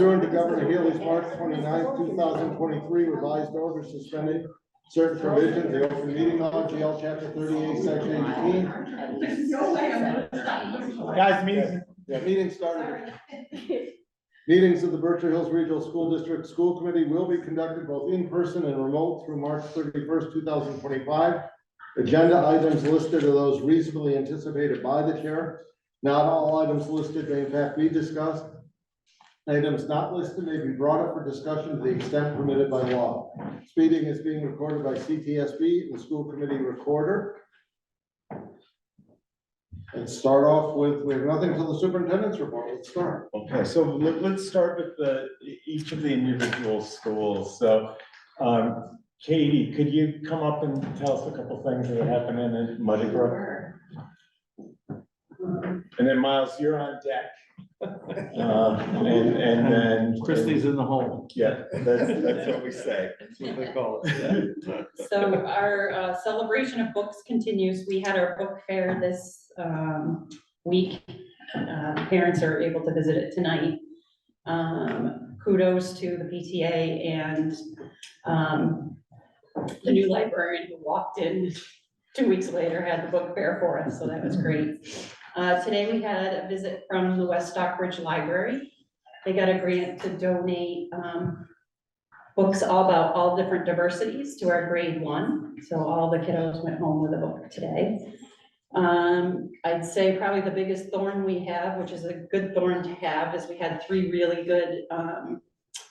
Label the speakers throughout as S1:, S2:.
S1: Pursuant to Governor Healy's March 29th, 2023 revised order suspending certain provisions of the open meeting law, GL chapter 38, section 18.
S2: Guys,
S1: meeting started. Meetings of the Berkshire Hills Regional School District School Committee will be conducted both in person and remote through March 31st, 2025. Agenda items listed are those reasonably anticipated by the chair. Not all items listed may in fact be discussed. Items not listed may be brought up for discussion to the extent permitted by law. Speaking is being recorded by CTSB and the school committee recorder. Let's start off with, we have nothing till the superintendent's report. Let's start.
S2: Okay, so let's start with each of the individual schools. So, Katie, could you come up and tell us a couple things that are happening in Muddy Brook? And then Miles, you're on deck. And then
S3: Christie's in the hole.
S2: Yeah, that's what we say.
S3: That's what they call it.
S4: So our celebration of books continues. We had our book fair this week. Parents are able to visit it tonight. Kudos to the PTA and the new librarian who walked in 2 weeks later had the book fair for us, so that was great. Today we had a visit from the West Stockbridge Library. They got a grant to donate books all about all different diversities to our grade 1. So all the kiddos went home with a book today. I'd say probably the biggest thorn we have, which is a good thorn to have, is we had 3 really good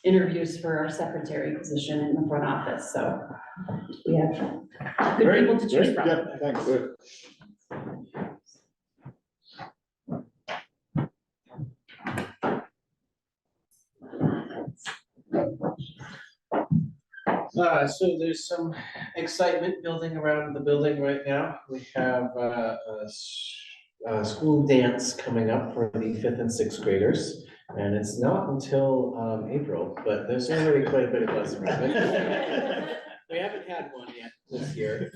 S4: interviews for our secretary position in the front office. So we have good people to choose from.
S2: Yeah, thanks. Good.
S5: So there's some excitement building around the building right now. We have a school dance coming up for the 5th and 6th graders. And it's not until April, but there's already quite a bit of buzz around it. We haven't had one yet this year.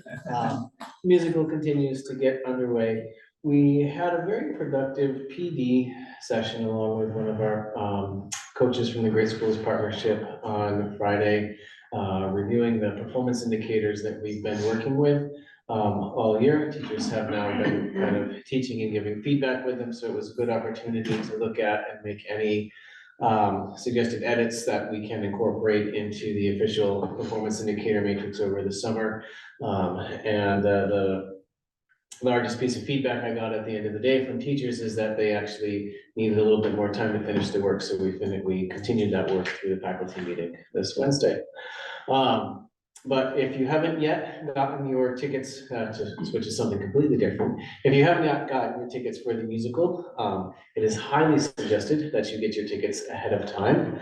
S5: Musical continues to get underway. We had a very productive PD session along with one of our coaches from the Great Schools Partnership on Friday, reviewing the performance indicators that we've been working with all year. Teachers have now been kind of teaching and giving feedback with them, so it was a good opportunity to look at and make any suggested edits that we can incorporate into the official performance indicator matrix over the summer. And the largest piece of feedback I got at the end of the day from teachers is that they actually needed a little bit more time to finish the work, so we continued that work through the faculty meeting this Wednesday. But if you haven't yet gotten your tickets, to switch to something completely different, if you haven't yet gotten your tickets for the musical, it is highly suggested that you get your tickets ahead of time.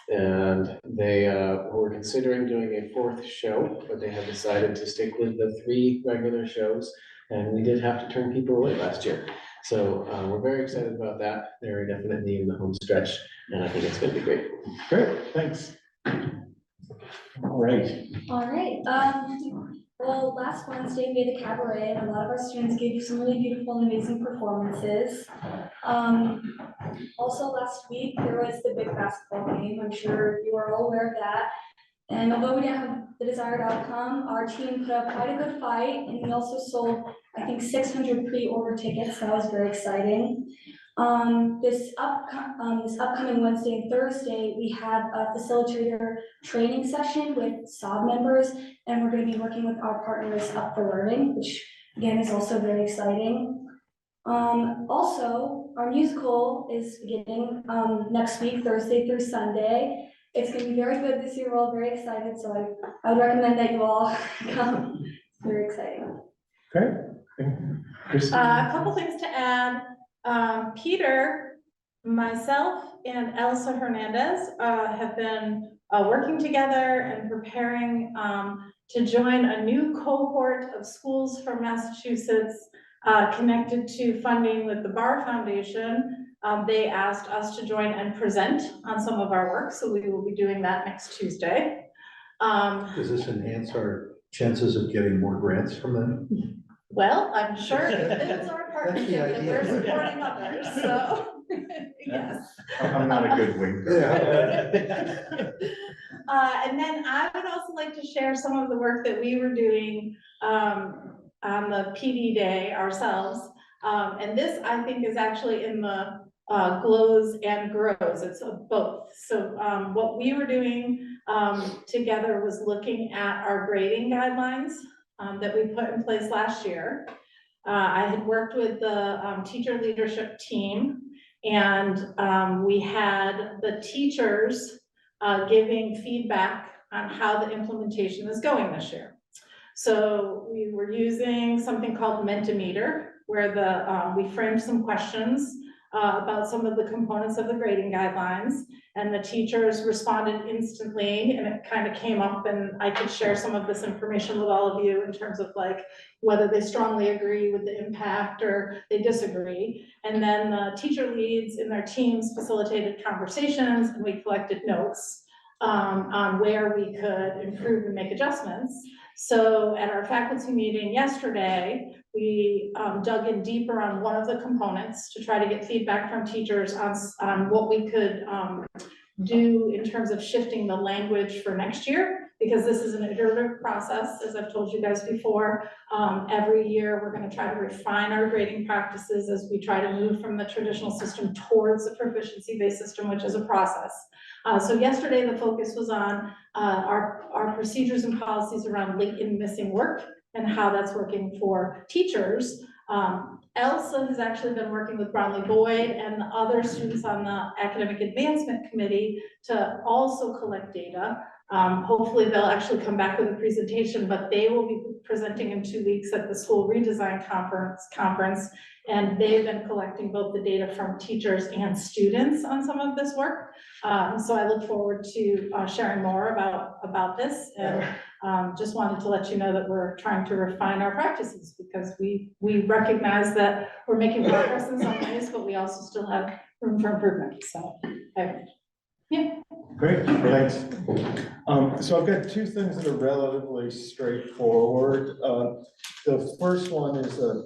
S5: And they were considering doing a 4th show, but they have decided to stick with the 3 regular shows. And we did have to turn people away last year. So we're very excited about that. They're definitely in the home stretch, and I think it's going to be great.
S2: Great, thanks. All right.
S6: All right. Well, last Wednesday we had a cabaret, and a lot of our students gave you some really beautiful and amazing performances. Also last week there was the big basketball game. I'm sure you are all aware of that. And although we didn't have the desired outcome, our team put up quite a good fight, and we also sold, I think, 600 pre-order tickets. That was very exciting. This upcoming Wednesday and Thursday, we have a facilitator training session with SOB members, and we're going to be working with our partners Up for Learning, which again is also very exciting. Also, our musical is beginning next week, Thursday through Sunday. It's going to be very good this year. We're all very excited, so I would recommend that you all come. It's very exciting.
S2: Great.
S7: A couple things to add. Peter, myself, and Elsa Hernandez have been working together and preparing to join a new cohort of schools from Massachusetts connected to funding with the Barr Foundation. They asked us to join and present on some of our work, so we will be doing that next Tuesday.
S3: Does this enhance our chances of getting more grants from them?
S7: Well, I'm sure if it's our partnership, that we're supporting others, so. Yes.
S2: I'm not a good winker.
S7: And then I would also like to share some of the work that we were doing on the PD day ourselves. And this, I think, is actually in the glows and grows, it's both. So what we were doing together was looking at our grading guidelines that we put in place last year. I had worked with the teacher leadership team, and we had the teachers giving feedback on how the implementation is going this year. So we were using something called Mentimeter, where we framed some questions about some of the components of the grading guidelines, and the teachers responded instantly, and it kind of came up, and I could share some of this information with all of you in terms of like whether they strongly agree with the impact or they disagree. And then the teacher leads in their teams facilitated conversations, and we collected notes on where we could improve and make adjustments. So at our faculty meeting yesterday, we dug in deeper on one of the components to try to get feedback from teachers on what we could do in terms of shifting the language for next year, because this is an iterative process, as I've told you guys before. Every year, we're going to try to refine our grading practices as we try to move from the traditional system towards a proficiency-based system, which is a process. So yesterday, the focus was on our procedures and policies around late and missing work and how that's working for teachers. Elsa has actually been working with Brownlee Boyd and the other students on the academic advancement committee to also collect data. Hopefully they'll actually come back with a presentation, but they will be presenting in 2 weeks at the school redesign conference. And they've been collecting both the data from teachers and students on some of this work. So I look forward to sharing more about this, and just wanted to let you know that we're trying to refine our practices, because we recognize that we're making progress in some ways, but we also still have room for improvement. So yeah.
S2: Great, thanks. So I've got two things that are relatively straightforward. The first one is a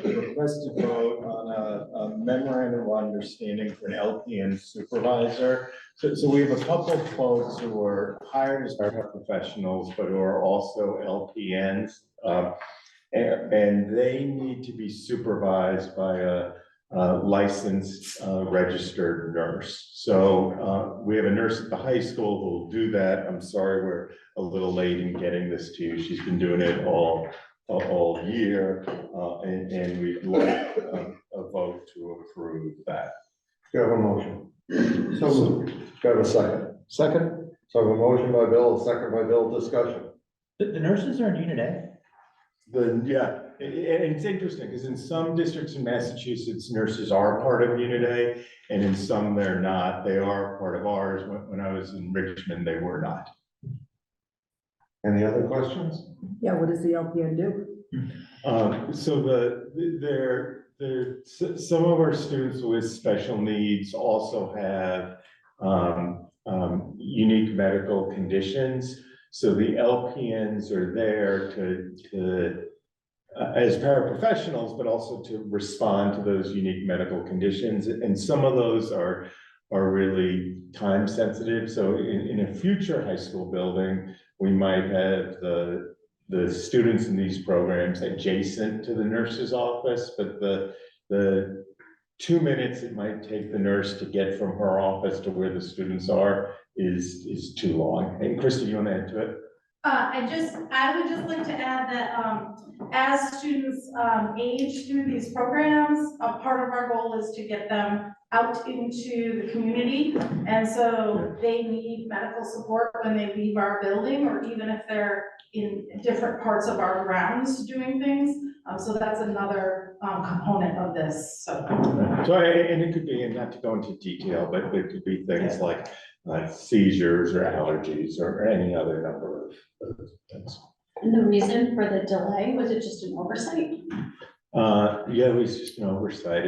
S2: requested vote on a memorandum of understanding for an LPN supervisor. So we have a couple of folks who are hired as paraprofessionals, but who are also LPNs. And they need to be supervised by a licensed registered nurse. So we have a nurse at the high school who will do that. I'm sorry we're a little late in getting this to you. She's been doing it all year, and we'd like a vote to approve that.
S1: Do you have a motion? So moved. Do you have a second? Second. So I have a motion by Bill, a second by Bill, discussion.
S3: The nurses are in Unit A?
S2: Yeah, and it's interesting because in some districts in Massachusetts, nurses are part of Unit A, and in some they're not. They are part of ours. When I was in Richmond, they were not.
S1: Any other questions?
S8: Yeah, what does the LPN do?
S2: So some of our students with special needs also have unique medical conditions. So the LPNs are there to as paraprofessionals, but also to respond to those unique medical conditions. And some of those are really time sensitive. So in a future high school building, we might have the students in these programs adjacent to the nurse's office, but the 2 minutes it might take the nurse to get from her office to where the students are is too long. And Krista, you want to add to it?
S7: I would just like to add that as students age through these programs, a part of our goal is to get them out into the community. And so they need medical support when they leave our building, or even if they're in different parts of our grounds doing things. So that's another component of this. So
S2: And it could be, and not to go into detail, but it could be things like seizures or allergies or any other number of things.
S4: And the reason for the delay, was it just an oversight?
S2: Yeah, it was just an oversight.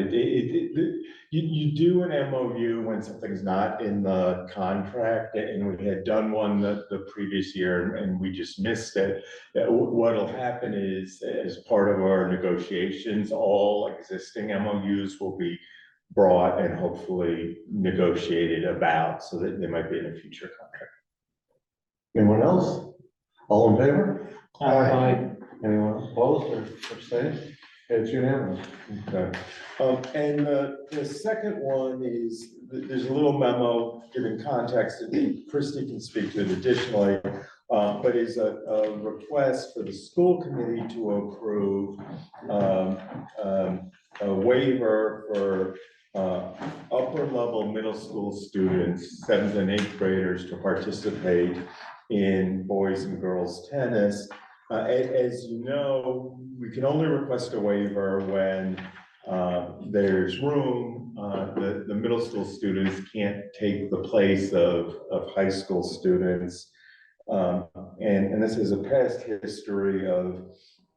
S2: You do an MOU when something's not in the contract, and we had done one the previous year and we just missed it. What'll happen is, as part of our negotiations, all existing MOUs will be brought and hopefully negotiated about, so that they might be in a future contract.
S1: Anyone else? All in favor?
S3: Aye.
S1: Anyone opposed or abstaining? It's unanimous.
S2: Okay. And the second one is, there's a little memo giving context, and Christie can speak to it additionally, but is a request for the school committee to approve a waiver for upper level middle school students, 7th and 8th graders, to participate in boys and girls tennis. As you know, we can only request a waiver when there's room. The middle school students can't take the place of high school students. And this is a past history of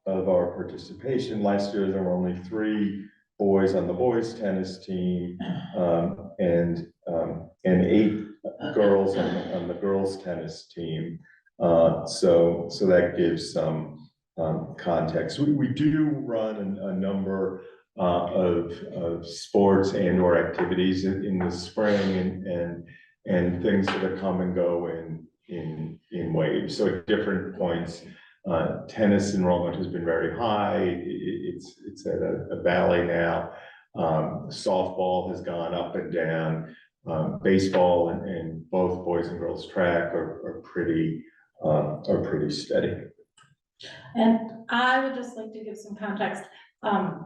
S2: our participation. Last year, there were only 3 boys on the boys tennis team, and 8 girls on the girls tennis team. So that gives some context. We do run a number of sports and or activities in the spring, and things that are come and go in waves. So at different points, tennis enrollment has been very high. It's at a valley now. Softball has gone up and down. Baseball and both boys and girls track are pretty steady.
S7: And I would just like to give some context.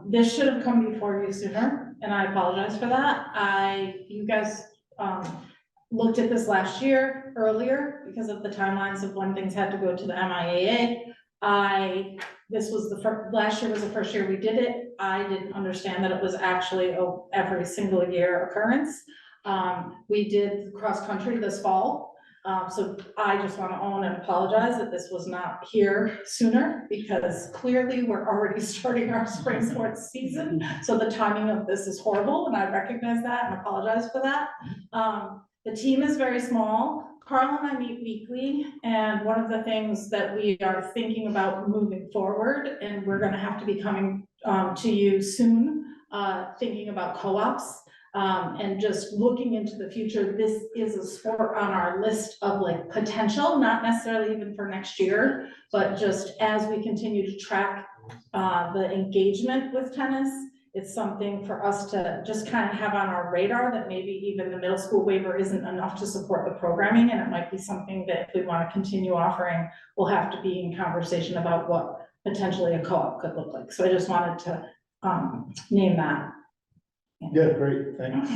S7: This should have come before you sooner, and I apologize for that. You guys, looked at this last year earlier because of the timelines of when things had to go to the MIAA. This was last year was the first year we did it. I didn't understand that it was actually every single year occurrence. We did cross country this fall. So I just want to own and apologize that this was not here sooner, because clearly we're already starting our spring sports season. So the timing of this is horrible, and I recognize that and apologize for that. The team is very small. Carl and I meet weekly, and one of the things that we are thinking about moving forward, and we're going to have to be coming to you soon, thinking about co-ops. And just looking into the future, this is a sport on our list of like potential, not necessarily even for next year, but just as we continue to track the engagement with tennis, it's something for us to just kind of have on our radar, that maybe even the middle school waiver isn't enough to support the programming, and it might be something that if we want to continue offering, we'll have to be in conversation about what potentially a co-op could look like. So I just wanted to name that.
S1: Yeah, great, thanks.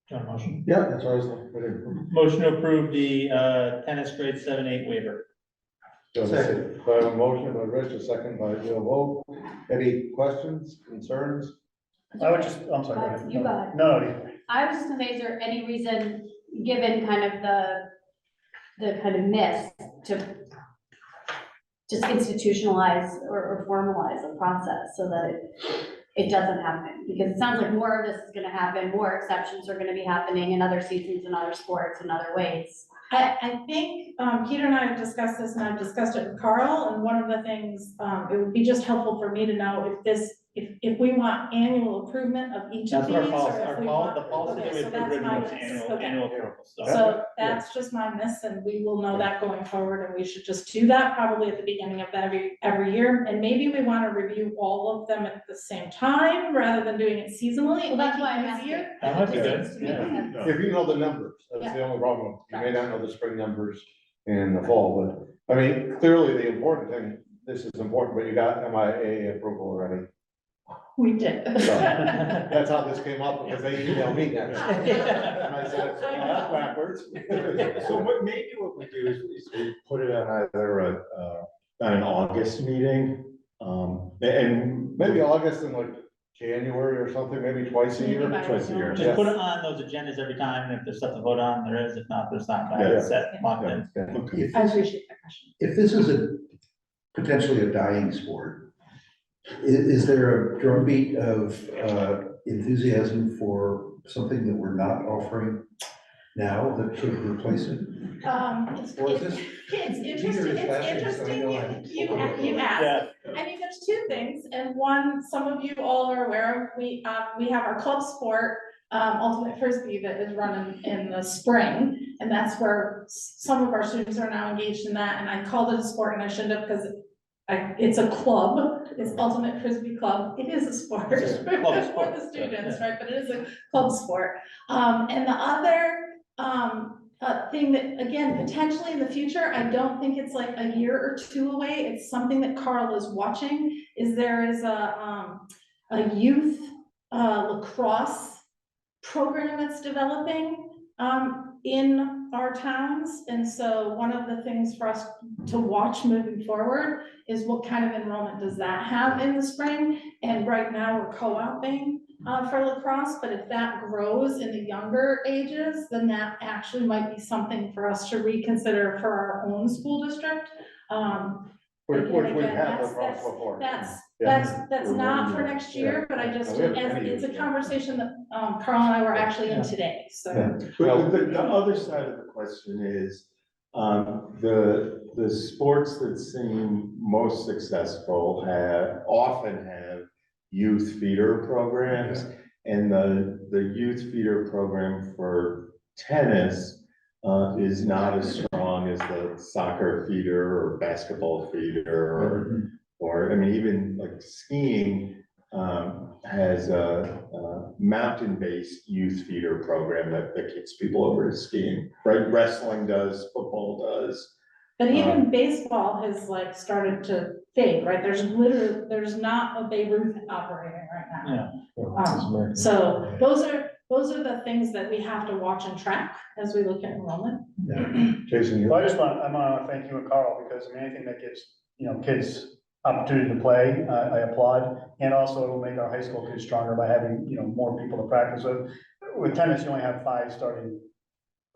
S3: John, motion?
S1: Yeah, that's what I was looking
S9: Motion to approve the tennis grade 7-8 waiver.
S1: for. Second. So I have a motion by Rich, a second by Joe Vogt. Any questions, concerns?
S9: I would just, I'm sorry. go ahead.
S10: You got it.
S9: No,
S10: I was just gonna say, is there any reason, given kind of the kind of miss, to just institutionalize or formalize the process so that it doesn't happen? Because it sounds like more of this is gonna happen, more exceptions are gonna be happening in other seasons and other sports in other ways.
S7: I think Peter and I have discussed this, and I've discussed it with Carl, and one of the things, it would be just helpful for me to know if we want annual improvement of each of
S9: that's
S7: these,
S9: our
S7: or
S9: policy,
S7: if we want.
S9: the policy that
S7: Okay,
S9: we
S7: so
S9: approved
S7: that's
S9: originally
S7: my
S9: was
S7: miss.
S9: annual,
S7: Okay.
S9: annual approval, so.
S7: So that's just my miss, and we will know that going forward, and we should just do that probably at the beginning of every year. And maybe we want to review all of them at the same time, rather than doing it seasonally.
S10: Well, that's why I'm
S7: It might be
S10: asking.
S7: easier.
S9: That might be
S10: It
S9: good,
S10: seems to me
S9: yeah.
S10: that-
S1: If you know the numbers, that's the only problem. You may not know the spring numbers in the fall, but, I mean, clearly the important thing, this is important, but you got MIA approval already.
S7: We did.
S1: So, that's how this came up, because they emailed me next. And I said, well, that's backwards.
S2: So maybe what we do is we put it on either on an August meeting, and
S1: Maybe August and like January or something, maybe twice a year.
S2: Twice a year.
S9: Just put it on those agendas every time, and if there's stuff to vote on, there is, if not, there's not, but
S1: Yeah.
S9: it's set, locked in.
S2: Okay.
S7: I appreciate that question.
S3: If this is potentially a dying sport, is there a drumbeat of enthusiasm for something that we're not offering? now that should replace it? Or is this?
S7: It's
S3: Peter
S7: interesting,
S3: is
S7: it's
S3: laughing, so I
S7: interesting
S3: know I'm-
S7: you asked. I mean, there's two things, and one, some of you all are aware of, we have our club sport, Ultimate Frisbee, that is running in the spring, and that's where some of our students are now engaged in that, and I called it a sport, and I shouldn't have, because it's a club, it's Ultimate Frisbee Club, it is a sport for
S9: It's a club sport,
S7: the students,
S9: yeah.
S7: right, but it is a club sport. And the other, thing that, again, potentially in the future, I don't think it's like a year or two away, it's something that Carl is watching, is there is a youth, lacrosse program that's developing, in our towns, and so one of the things for us to watch moving forward is what kind of enrollment does that have in the spring, and right now we're co-oping for lacrosse, but if that grows in the younger ages, then that actually might be something for us to reconsider for our own school district.
S1: Which
S7: Again,
S1: we've had
S7: that's-
S1: lacrosse before.
S7: That's not for next year, but I just,
S1: We have
S7: as,
S1: many
S7: it's a
S1: years, yeah.
S7: conversation that, Carl and I were actually in today, so.
S2: But the other side of the question is, the sports that seem most successful often have youth feeder programs. And the youth feeder program for tennis is not as strong as the soccer feeder or basketball feeder or I mean, even like skiing has a mountain-based youth feeder program that keeps people over to skiing, right? Wrestling does, football does.
S7: But even baseball has like started to fade, right? There's not a Babe Ruth operating right now. So those are the things that we have to watch and track as we look at enrollment.
S1: Jason,
S11: Well, I want to thank you and Carl, because I mean, anything that gives, kids opportunity to play, I applaud. And also it'll make our high school kids stronger by having, more people to practice with. With tennis, you only have 5 starting,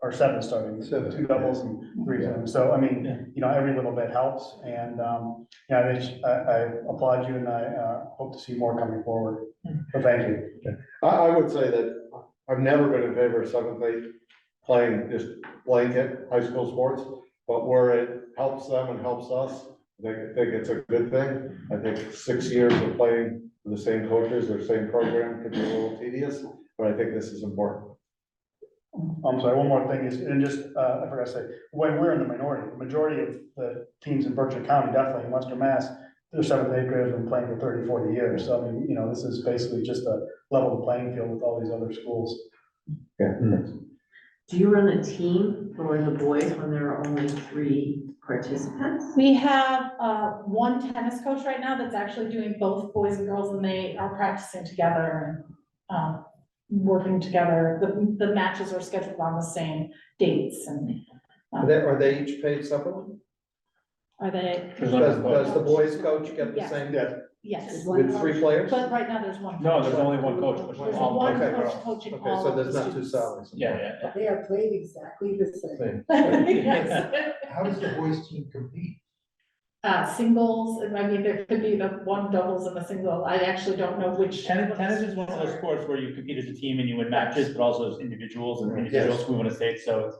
S11: or 7 starting, 2 doubles and 3 tennis. So, I mean, every little bit helps. And, I applaud you, and I hope to see more coming forward. So thank you.
S1: I would say that I've never been in favor of 7th, 8th playing just blanket high school sports, but where it helps them and helps us, I think it's a good thing. I think 6 years of playing with the same coaches or same program could be a little tedious, but I think this is important.
S11: I'm sorry, one more thing is, and just, I forgot to say, when we're in the minority, the majority of the teams in Berkshire County, definitely in Western Mass, their 7th, 8th graders have been playing for 30, 40 years. So I mean, this is basically just a level playing field with all these other schools.
S1: Yeah.
S8: Do you run a team for the boys when there are only 3 participants?
S7: We have one tennis coach right now that's actually doing both boys and girls, and they are practicing together and working together. The matches are scheduled on the same dates, and
S3: Are they each paid separately?
S7: are they?
S3: Does the boys coach get the
S7: Yes.
S3: same
S7: Yes,
S3: with 3 players?
S7: but right now there's one.
S9: No,
S7: coach.
S9: there's only one coach, but
S7: There's
S9: all
S7: one
S3: okay.
S7: coach coaching
S3: Okay,
S7: all
S3: so
S7: of the
S3: there's not 2
S7: students.
S3: salaries.
S9: Yeah.
S8: They are played exactly the same.
S7: Yes.
S3: How does the boys team compete?
S7: Singles, I mean, there could be the one doubles and a single, I actually don't know which.
S9: Tennis is one of those sports where you compete as a team and you win matches, but also as individuals, and individuals move on a state, so it's,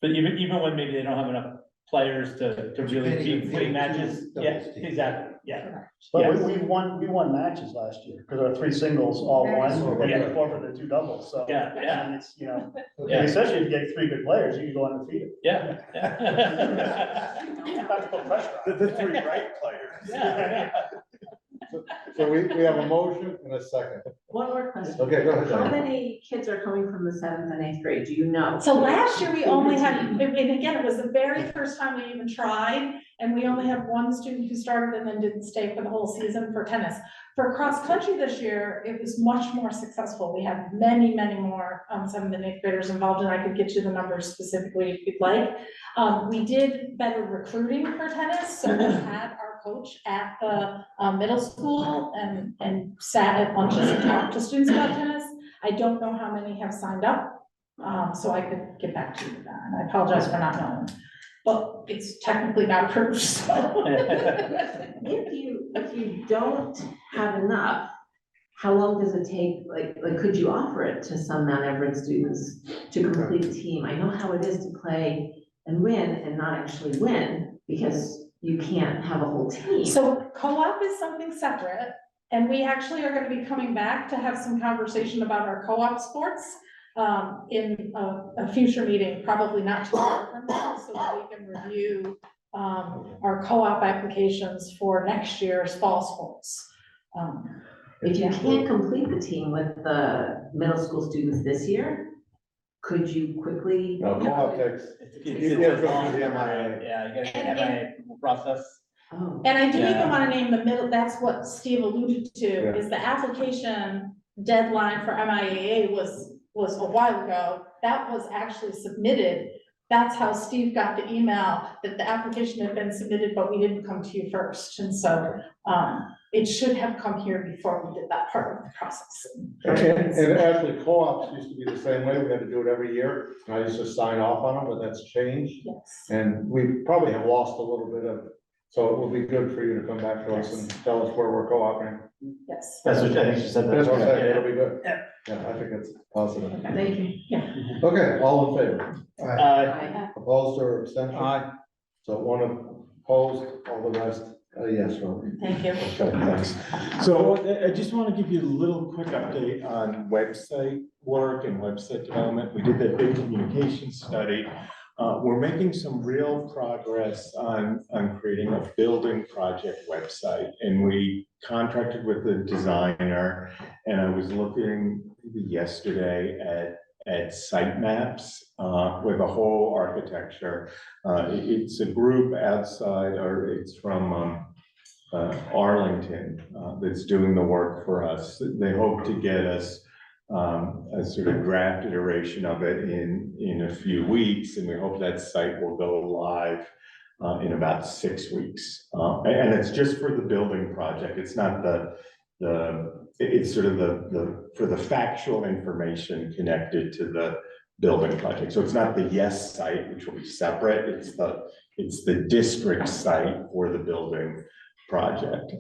S9: but even when maybe they don't have enough players to really be winning matches, yeah, exactly, yeah.
S11: But
S9: Yes.
S11: we won matches last year, because our 3 singles all won, and then we forfeit the 2 doubles, so.
S9: Yeah.
S11: I mean, it's,
S9: Yeah.
S11: especially if you get 3 good players, you can go undefeated.
S9: Yeah.
S11: Not to put pressure on.
S2: The 3 right players.
S9: Yeah.
S1: So we have a motion and a second.
S8: One more question.
S1: Okay, go ahead.
S8: How
S1: Diane.
S8: many kids are coming from the 7th and 8th grade? Do you know?
S7: So last year we only had, and again, it was the very first time we even tried, and we only had one student who started and then didn't stay for the whole season for tennis. For cross country this year, it was much more successful. We had many, many more 7th and 8th graders involved, and I could get you the numbers specifically if you'd like. We did better recruiting for tennis, so we had our coach at the middle school and sat at lunches and talked to students about tennis. I don't know how many have signed up, so I could get back to you with that, and I apologize for not knowing. But it's technically not approved, so.
S8: If you don't have enough, how long does it take, like could you offer it to some non-Everett students to complete the team. I know how it is to play and win and not actually win, because you can't have a whole team.
S7: So co-op is something separate, and we actually are gonna be coming back to have some conversation about our co-op sports in a future meeting, probably not too far from now, so that we can review our co-op applications for next year's fall sports.
S8: If you can't complete the team with the middle school students this year, could you quickly?
S1: No, co-op takes,
S9: It's
S1: Yeah,
S9: a long
S1: the
S9: term,
S1: MIA.
S9: yeah, you gotta get MIA process.
S8: Oh,
S7: And I do even
S9: Yeah.
S7: wanna name the middle, that's what Steve alluded to,
S1: Yeah.
S7: is the application deadline for MIAA was a while ago. That was actually submitted. That's how Steve got the email that the application had been submitted, but we didn't come to you first. And so, it should have come here before we did that part of the process.
S1: and actually co-ops used to be the same way, we had to do it every year, and I used to sign off on them, but that's changed.
S7: Yes.
S1: And we probably have lost a little bit of, so it will be good for you to come back to us and tell us where we're co-oping.
S7: Yes.
S9: That's what I think she said.
S1: That's what I'm saying,
S9: Yeah.
S1: it'll be good.
S9: Yeah.
S1: Yeah, I think it's positive.
S8: thank you.
S1: Okay, all in favor?
S8: Bye.
S1: Opposed or abstention? So one opposed, all the rest, yes, vote.
S7: Thank you.
S2: Okay, thanks. So I just want to give you a little quick update on website work and website development. We did that big communication study. We're making some real progress on creating a building project website, and we contracted with the designer. And I was looking maybe yesterday at site maps with a whole architecture. It's a group outside, or it's from Arlington that's doing the work for us. They hope to get us a sort of draft iteration of it in a few weeks, and we hope that site will go live in about 6 weeks. And it's just for the building project. It's not it's sort of for the factual information connected to the building project. So it's not the YES site, which will be separate. It's the district site for the building project.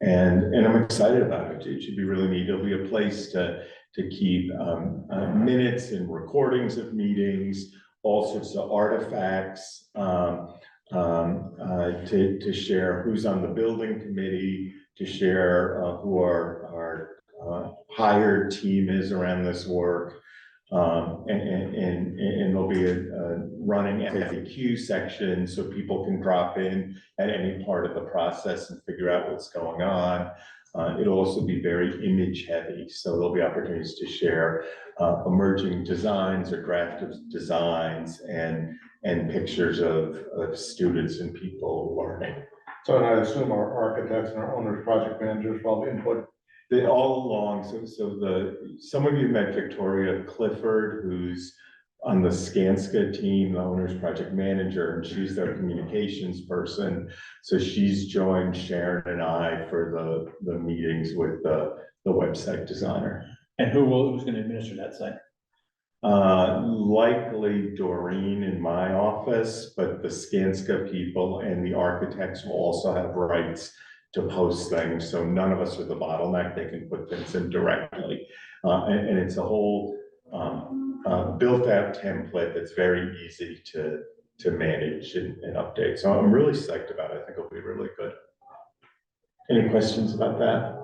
S2: And I'm excited about it. It should be really neat. It'll be a place to keep minutes and recordings of meetings, all sorts of artifacts, to share who's on the building committee, to share who our hired team is around this work. And there'll be a running FAQ section so people can drop in at any part of the process and figure out what's going on. It'll also be very image heavy, so there'll be opportunities to share emerging designs or draft of designs and pictures of students and people learning.
S1: So and I assume our architects and our owners, project managers will have input.
S2: They all along, some of you met Victoria Clifford, who's on the Skanska team, the owner's project manager, and she's their communications person. So she's joined Sharon and I for the meetings with the website designer.
S9: And who's gonna administer that site?
S2: Likely Doreen in my office, but the Skanska people and the architects will also have rights to post things, so none of us are the bottleneck. They can put things in directly. And it's a whole built out template that's very easy to manage and update. So I'm really psyched about it. I think it'll be really good. Any questions about that?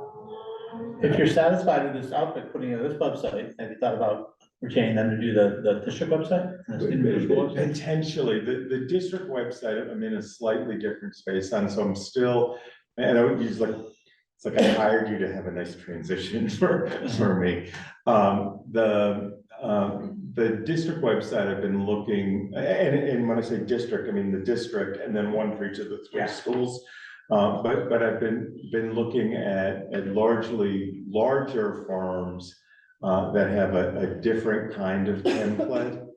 S9: If you're satisfied with this outfit, putting in this website, have you thought about retaining them to do the district website?
S2: Potentially, the district website, I'm in a slightly different space on, so I'm still, and I would use it's like I hired you to have a nice transition for me. The district website, I've been looking, and when I say district, I mean the district and then one for each of the three schools. But I've been looking at largely larger firms that have a different kind of template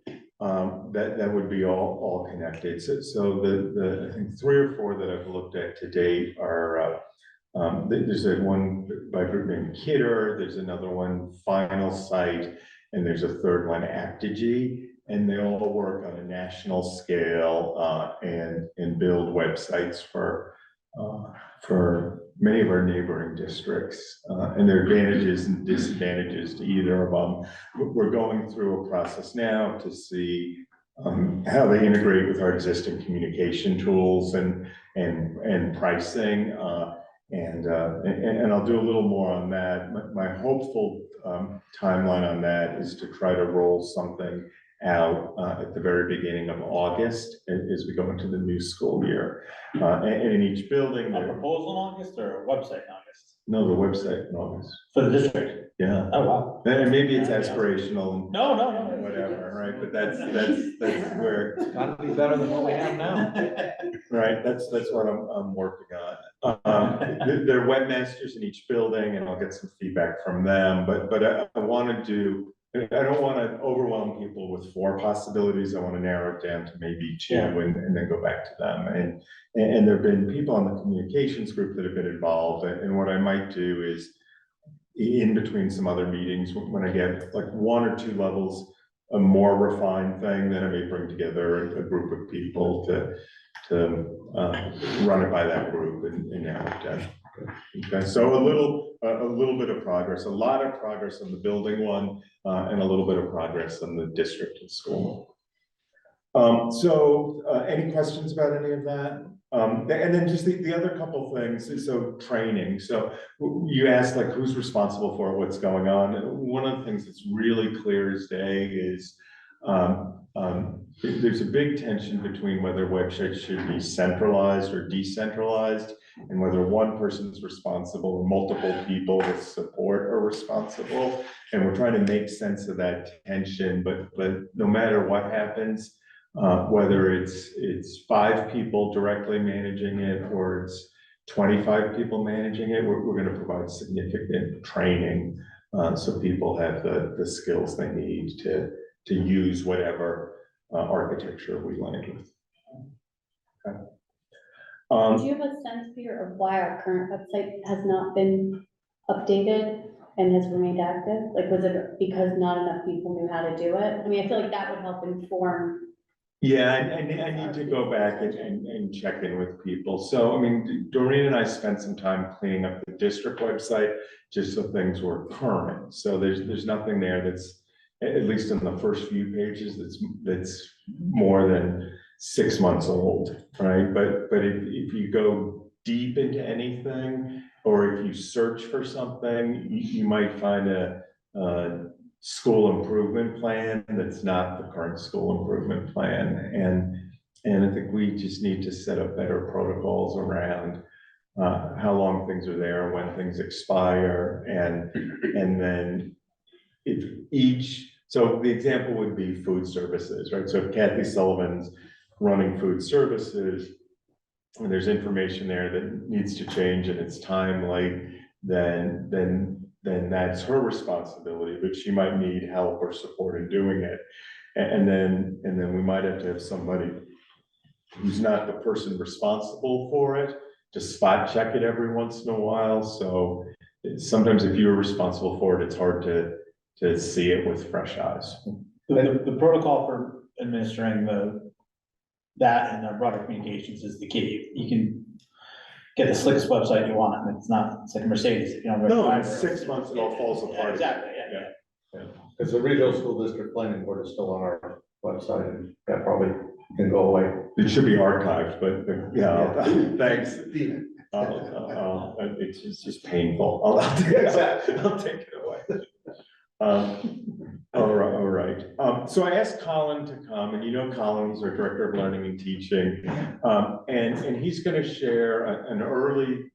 S2: that would be all connected. So the I think 3 or 4 that I've looked at to date are there's one by a group named Kidder, there's another one, Final Site, and there's a third one, Aptigee, and they all work on a national scale and build websites for many of our neighboring districts, and their advantages and disadvantages to either of them. We're going through a process now to see how they integrate with our existing communication tools and pricing, and I'll do a little more on that. My hopeful timeline on that is to try to roll something out at the very beginning of August as we go into the new school year. And in each building,
S9: A proposal in August or a website in August
S2: no, the website in August.
S9: for the district?
S2: Yeah,
S9: Oh, wow.
S2: and maybe it's aspirational,
S9: No.
S2: whatever, right? But that's where,
S5: It's gotta be better than what we have now.
S2: right, that's what I'm working on. They're webmasters in each building, and I'll get some feedback from them, but I wanna do, I don't wanna overwhelm people with 4 possibilities. I wanna narrow it down to maybe 2
S9: Yeah.
S2: and then go back to them. And there've been people on the communications group that have been involved, and what I might do is in between some other meetings, when I get like 1 or 2 levels, a more refined thing, then I may bring together a group of people to run it by that group and narrow it down. Okay, so a little bit of progress, a lot of progress on the building one, and a little bit of progress on the district and school. Any questions about any of that? And then just the other couple things, so training. So you asked like who's responsible for what's going on. One of the things that's really clear as day is there's a big tension between whether websites should be centralized or decentralized, and whether one person's responsible or multiple people with support are responsible. And we're trying to make sense of that tension, but no matter what happens, whether it's 5 people directly managing it or it's 25 people managing it, we're going to provide significant training so people have the skills they need to use whatever architecture we land with. Okay.
S10: Do you have a sense, Peter, of why our current website has not been updated and has remained active? Like, was it because not enough people knew how to do it? I mean, I feel like that would help inform.
S2: Yeah, I need to go back and check in with people. So, I mean, Doreen and I spent some time cleaning up the district website just so things were current. So there's nothing there that's, at least in the first few pages, that's more than 6 months old, right? But if you go deep into anything, or if you search for something, you might find a school improvement plan that's not the current school improvement plan. And I think we just need to set up better protocols around how long things are there, when things expire, and then if so the example would be food services, right? So if Kathy Sullivan's running food services, and there's information there that needs to change and it's timely, then that's her responsibility, but she might need help or support in doing it. And then we might have to have somebody who's not the person responsible for it to spot check it every once in a while. So sometimes if you're responsible for it, it's hard to see it with fresh eyes.
S9: The protocol for administering that and the broader communications is the key. You can get the slickest website you want, and it's like a Mercedes, if you don't.
S2: No, in 6 months, it all falls
S9: Yeah,
S2: apart.
S9: exactly, yeah.
S1: Because the regional school district planning board is still on our website, and that probably can go away.
S2: It should be archived, but yeah, thanks.
S3: The-
S2: It's just painful. I'll take it away. All right. So I asked Colin to come, and you know Colin, he's our Director of Learning and Teaching. And he's gonna share an early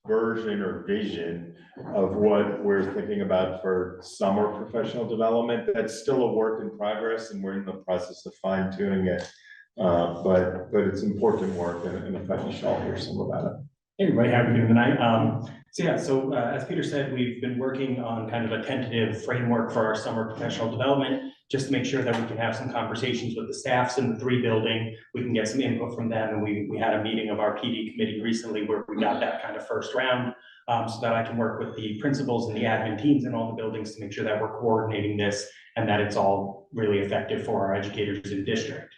S2: version or vision of what we're thinking about for summer professional development. That's still a work in progress, and we're in the process of fine tuning it. But it's important work, and I thought you should all hear some about it.
S12: Hey, everybody, how are you doing tonight? So as Peter said, we've been working on kind of a tentative framework for our summer professional development, just to make sure that we can have some conversations with the staffs in the 3 building. We can get some input from them, and we had a meeting of our PD committee recently where we got that kind of first round, so that I can work with the principals and the admin teams in all the buildings to make sure that we're coordinating this and that it's all really effective for our educators in district.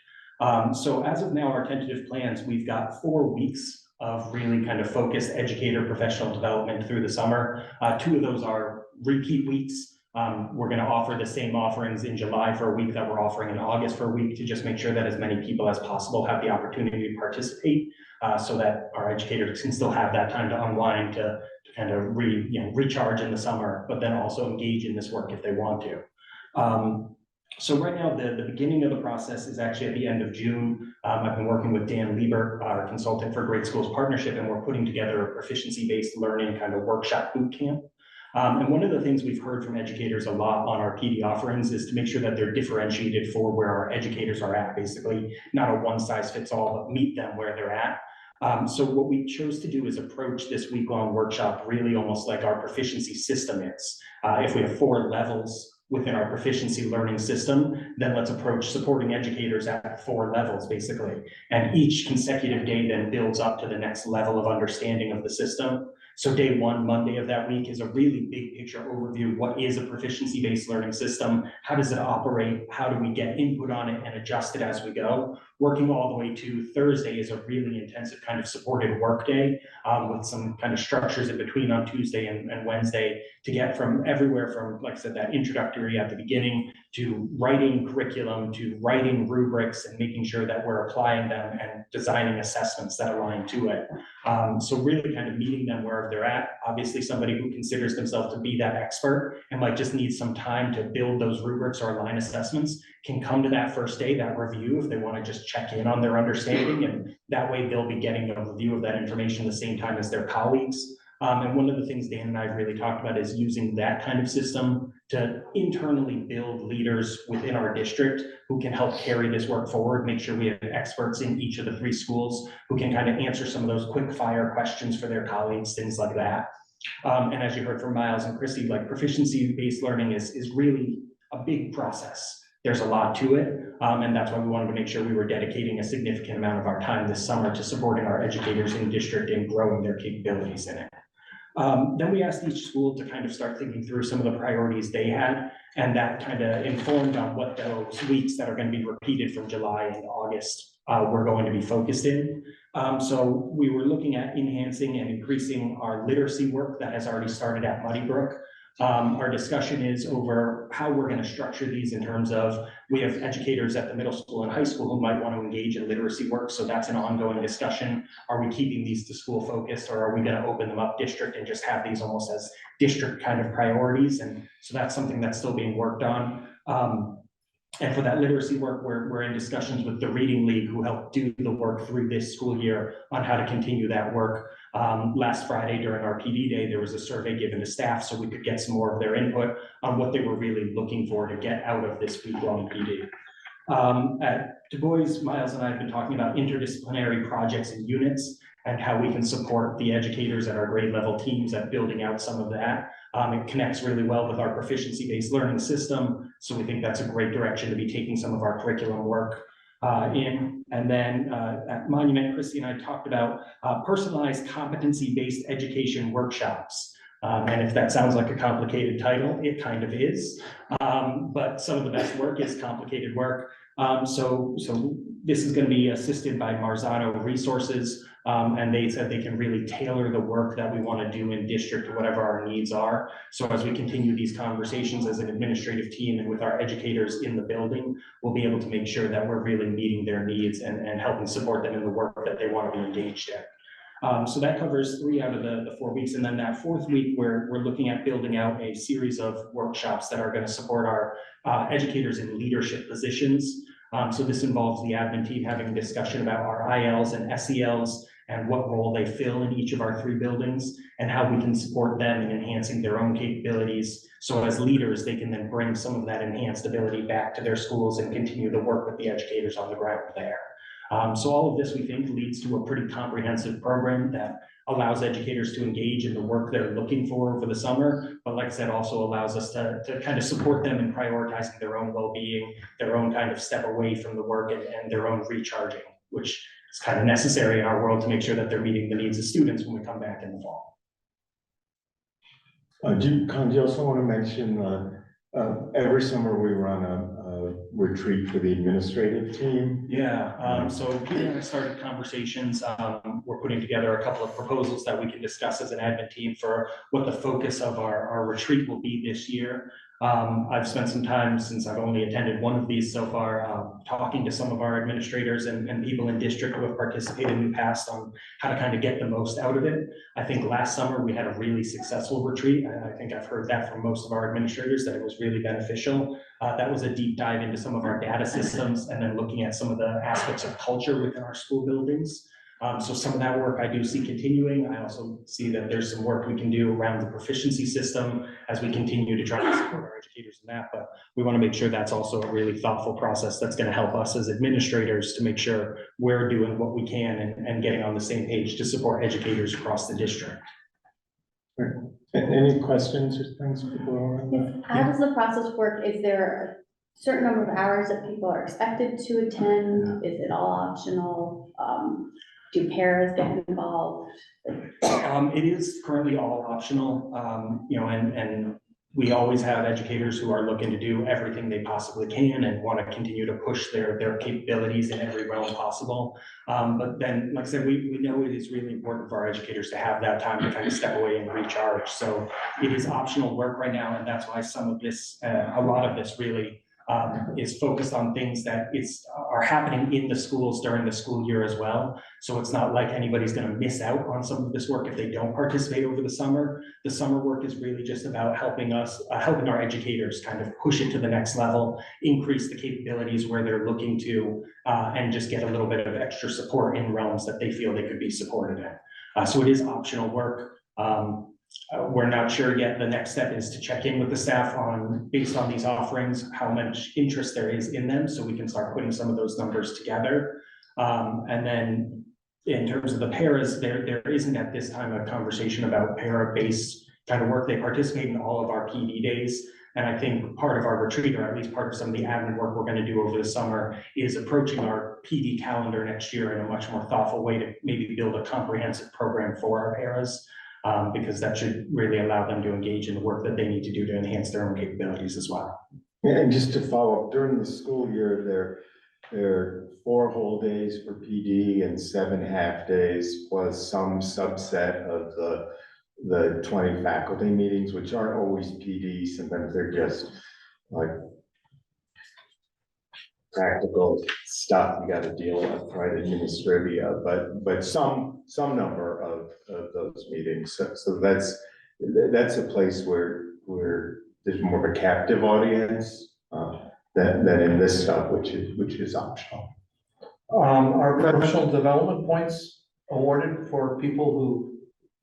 S12: So as of now, our tentative plans, we've got 4 weeks of really kind of focused educator professional development through the summer. 2 of those are repeat weeks. We're gonna offer the same offerings in July for a week that we're offering in August for a week to just make sure that as many people as possible have the opportunity to participate, so that our educators can still have that time to unwind, to kind of recharge in the summer, but then also engage in this work if they want to. So right now, the beginning of the process is actually at the end of June. I've been working with Dan Lieber, our consultant for Great Schools Partnership, and we're putting together a proficiency-based learning kind of workshop boot camp. And one of the things we've heard from educators a lot on our PD offerings is to make sure that they're differentiated for where our educators are at, basically not a one-size-fits-all, but meet them where they're at. So what we chose to do is approach this week-long workshop really almost like our proficiency system is. If we have 4 levels within our proficiency learning system, then let's approach supporting educators at 4 levels, basically. And each consecutive day then builds up to the next level of understanding of the system. So day 1, Monday of that week, is a really big picture overview. What is a proficiency-based learning system? How does it operate? How do we get input on it and adjust it as we go? Working all the way to Thursday is a really intensive kind of supported work day, with some kind of structures in between on Tuesday and Wednesday to get from everywhere from, like I said, that introductory at the beginning to writing curriculum, to writing rubrics and making sure that we're applying them and designing assessments that align to it. So really kind of meeting them wherever they're at. Obviously, somebody who considers themselves to be that expert and might just need some time to build those rubrics or align assessments can come to that first day, that review, if they want to just check in on their understanding, and that way they'll be getting a review of that information at the same time as their colleagues. And one of the things Dan and I have really talked about is using that kind of system to internally build leaders within our district who can help carry this work forward, make sure we have experts in each of the 3 schools who can kind of answer some of those quick fire questions for their colleagues, things like that. And as you heard from Miles and Christy, like proficiency-based learning is really a big process. There's a lot to it, and that's why we wanted to make sure we were dedicating a significant amount of our time this summer to supporting our educators in district and growing their capabilities in it. Then we asked each school to kind of start thinking through some of the priorities they had, and that kind of informed on what those weeks that are going to be repeated from July and August we're going to be focused in. So we were looking at enhancing and increasing our literacy work that has already started at Muddy Brook. Our discussion is over how we're going to structure these in terms of, we have educators at the middle school and high school who might want to engage in literacy work, so that's an ongoing discussion. Are we keeping these to school focused, or are we going to open them up district and just have these almost as district kind of priorities? And so that's something that's still being worked on. And for that literacy work, we're in discussions with the Reading League, who helped do the work through this school year on how to continue that work. Last Friday during our PD day, there was a survey given to staff so we could get some more of their input on what they were really looking for to get out of this week-long PD. At Du Bois, Miles and I have been talking about interdisciplinary projects and units and how we can support the educators at our grade level teams at building out some of that. It connects really well with our proficiency-based learning system, so we think that's a great direction to be taking some of our curriculum work in. And then at Monument, Christy and I talked about personalized competency-based education workshops. And if that sounds like a complicated title, it kind of is. But some of the best work is complicated work. So this is going to be assisted by Marzano Resources, and they said they can really tailor the work that we want to do in district to whatever our needs are. So as we continue these conversations as an administrative team and with our educators in the building, we'll be able to make sure that we're really meeting their needs and helping support them in the work that they want to be engaged in. So that covers 3 out of the 4 weeks. And then that 4th week, we're looking at building out a series of workshops that are going to support our educators in leadership positions. So this involves the admin team having a discussion about our ILs and SELs and what role they fill in each of our 3 buildings and how we can support them in enhancing their own capabilities. So as leaders, they can then bring some of that enhanced ability back to their schools and continue to work with the educators on the ground there. So all of this, we think, leads to a pretty comprehensive program that allows educators to engage in the work they're looking for over the summer, but like I said, also allows us to kind of support them in prioritizing their own well-being, their own kind of step away from the work and their own recharging, which is kind of necessary in our world to make sure that they're meeting the needs of students when we come back in the fall.
S2: Do you also want to mention, every summer we run a retreat for the administrative team?
S12: Yeah, so Peter and I started conversations We're putting together a couple of proposals that we can discuss as an admin team for what the focus of our retreat will be this year. I've spent some time, since I've only attended one of these so far, talking to some of our administrators and people in district who have participated in the past on how to kind of get the most out of it. I think last summer we had a really successful retreat. I think I've heard that from most of our administrators, that it was really beneficial. That was a deep dive into some of our data systems and then looking at some of the aspects of culture within our school buildings. So some of that work I do see continuing. I also see that there's some work we can do around the proficiency system as we continue to try to support our educators in that. But we want to make sure that's also a really thoughtful process that's going to help us as administrators to make sure we're doing what we can and getting on the same page to support educators across the district.
S2: Any questions or things people are?
S10: How does the process work? Is there a certain number of hours that people are expected to attend? Is it all optional? Do paras get involved?
S12: It is currently all optional, you know, and we always have educators who are looking to do everything they possibly can and want to continue to push their capabilities in every realm possible. But then, like I said, we know it is really important for our educators to have that time to kind of step away and recharge. So it is optional work right now, and that's why some of this, a lot of this really is focused on things that are happening in the schools during the school year as well. So it's not like anybody's going to miss out on some of this work if they don't participate over the summer. The summer work is really just about helping our educators kind of push it to the next level, increase the capabilities where they're looking to, and just get a little bit of extra support in realms that they feel they could be supported in. So it is optional work. We're not sure yet. The next step is to check in with the staff on, based on these offerings, how much interest there is in them, so we can start putting some of those numbers together. And then in terms of the paras, there isn't at this time a conversation about para-based kind of work. They participate in all of our PD days. And I think part of our retreat, or at least part of some of the admin work we're going to do over the summer, is approaching our PD calendar next year in a much more thoughtful way to maybe build a comprehensive program for our paras. Because that should really allow them to engage in the work that they need to do to enhance their own capabilities as well.
S2: And just to follow up, during the school year, there are 4 whole days for PD and 7 half days, plus some subset of the 20 faculty meetings, which aren't always PD. Sometimes they're just like practical stuff you got to deal with, right, administrivia, but some number of those meetings. So that's a place where there's more of a captive audience than in this stuff, which is optional.
S3: Are professional development points awarded for people who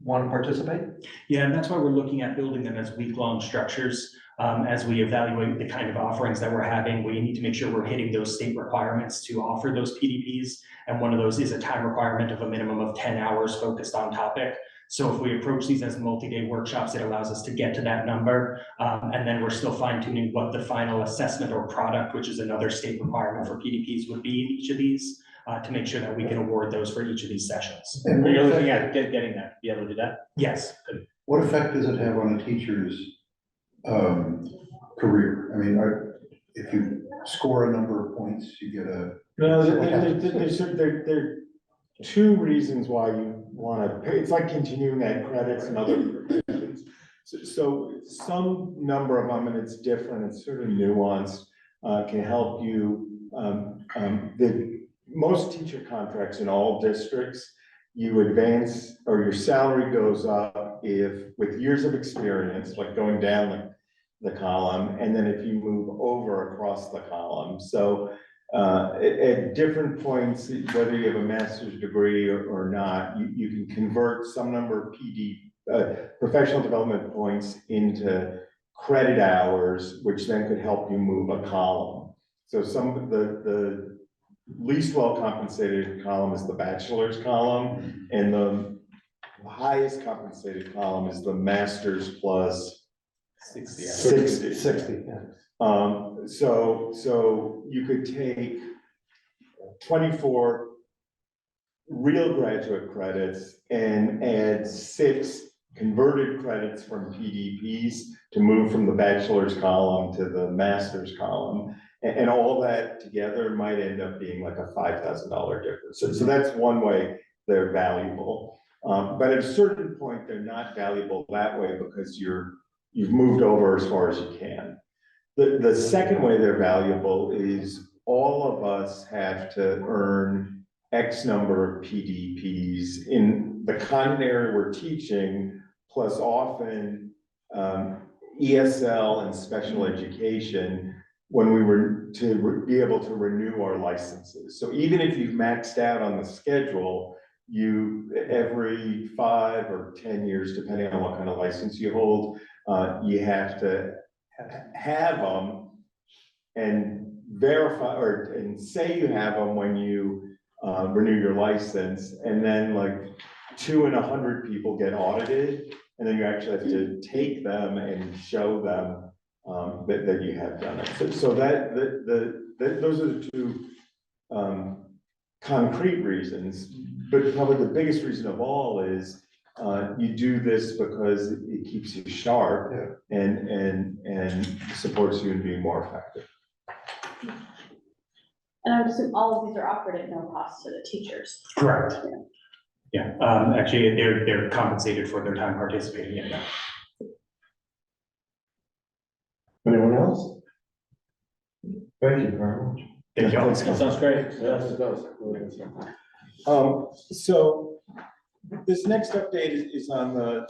S3: want to participate?
S12: Yeah, and that's why we're looking at building them as week-long structures. As we evaluate the kind of offerings that we're having, we need to make sure we're hitting those state requirements to offer those PDPs. And one of those is a time requirement of a minimum of 10 hours focused on topic. So if we approach these as multi-day workshops, it allows us to get to that number. And then we're still fine-tuning what the final assessment or product, which is another state requirement for PDPs, would be in each of these, to make sure that we can award those for each of these sessions.
S11: And you're looking at getting that, be able to do that?
S12: Yes.
S3: What effect does it have on a teacher's career? I mean, if you score a number of points, you get a.
S2: No, there are 2 reasons why you want to pay. It's like continuing ed credits and other provisions. So some number of them, and it's different, it's sort of nuanced, can help you. Most teacher contracts in all districts, you advance or your salary goes up if with years of experience, like going down the column, and then if you move over across the column. So at different points, whether you have a master's degree or not, you can convert some number of professional development points into credit hours, which then could help you move a column. So some of the least well compensated column is the bachelor's column, and the highest compensated column is the master's plus 60. Yeah. So you could take 24 real graduate credits and add 6 converted credits from PDPs to move from the bachelor's column to the master's column. And all that together might end up being like a $5,000 difference. So that's one way they're valuable. But at a certain point, they're not valuable that way because you've moved over as far as you can. The second way they're valuable is all of us have to earn X number of PDPs in the content area we're teaching, plus often ESL and special education when we were to be able to renew our licenses. So even if you've maxed out on the schedule, you every 5 or 10 years, depending on what kind of license you hold, you have to have them and verify and say you have them when you renew your license, and then like 2 in 100 people get audited, and then you actually have to take them and show them that you have done it. So that those are the two concrete reasons, but probably the biggest reason of all is you do this because it keeps you sharp and supports you in being more effective.
S10: And I would assume all of these are offered at no cost to the teachers.
S12: Correct. Yeah, actually, they're compensated for their time participating in that.
S1: Anyone else? Thank you very much.
S12: Thank you.
S9: That sounds great.
S1: Yes, it does.
S2: So this next update is on the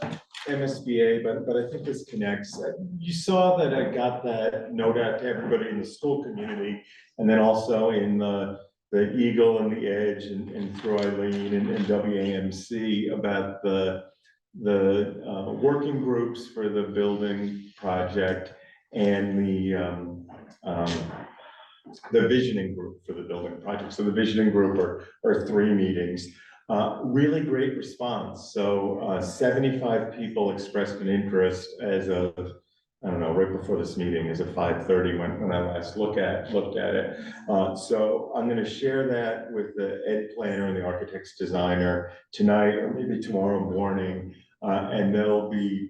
S2: MSBA, but I think this connects. You saw that I got that note out to everybody in the school community, and then also in the Eagle and the Edge and through Eileen and WAMC about the working groups for the building project and the visioning group for the building project. So the visioning group are 3 meetings. Really great response. So 75 people expressed an interest as of, I don't know, right before this meeting, as of 5:30 when I last looked at it. So I'm going to share that with the ed planner and the architect's designer tonight or maybe tomorrow morning. And they'll be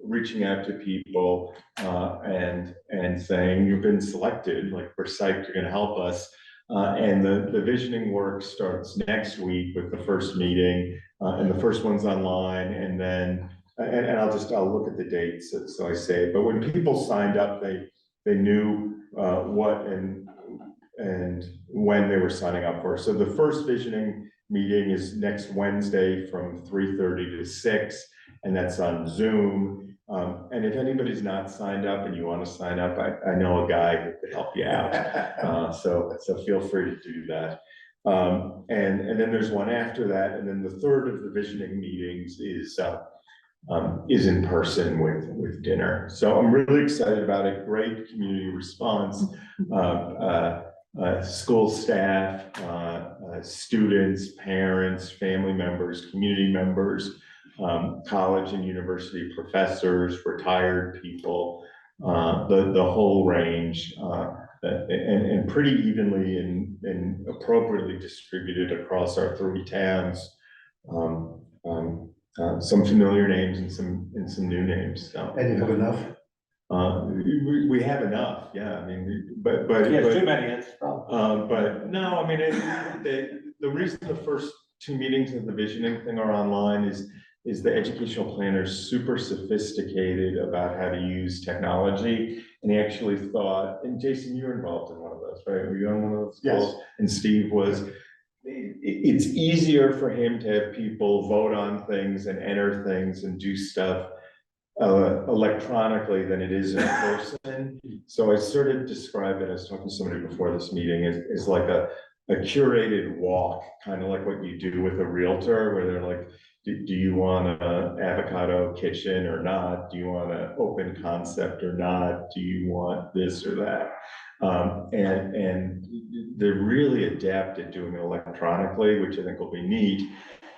S2: reaching out to people and saying, you've been selected, like we're psyched, you're going to help us. And the visioning work starts next week with the first meeting, and the first one's online, and then, and I'll look at the dates, so I say, but when people signed up, they knew what and when they were signing up for. So the first visioning meeting is next Wednesday from 3:30 to 6, and that's on Zoom. And if anybody's not signed up and you want to sign up, I know a guy who could help you out. So feel free to do that. And then there's one after that, and then the third of the visioning meetings is in person with dinner. So I'm really excited about it. Great community response. School staff, students, parents, family members, community members, college and university professors, retired people, the whole range, and pretty evenly and appropriately distributed across our 3 towns. Some familiar names and some new names. So.
S3: And you have enough?
S2: We have enough, yeah. I mean, but
S9: Too many, that's the problem.
S2: but no, I mean, the reason the first 2 meetings of the visioning thing are online is the educational planner is super sophisticated about how to use technology, and he actually thought, and Jason, you were involved in one of those, right? Were you on one of those?
S11: Yes.
S2: Calls? And Steve was. It's easier for him to have people vote on things and enter things and do stuff electronically than it is in person. So I sort of describe it, I was talking to somebody before this meeting, as like a curated walk, kind of like what you do with a realtor, where they're like, do you want an avocado kitchen or not? Do you want an open concept or not? Do you want this or that? And they're really adept at doing it electronically, which I think will be neat.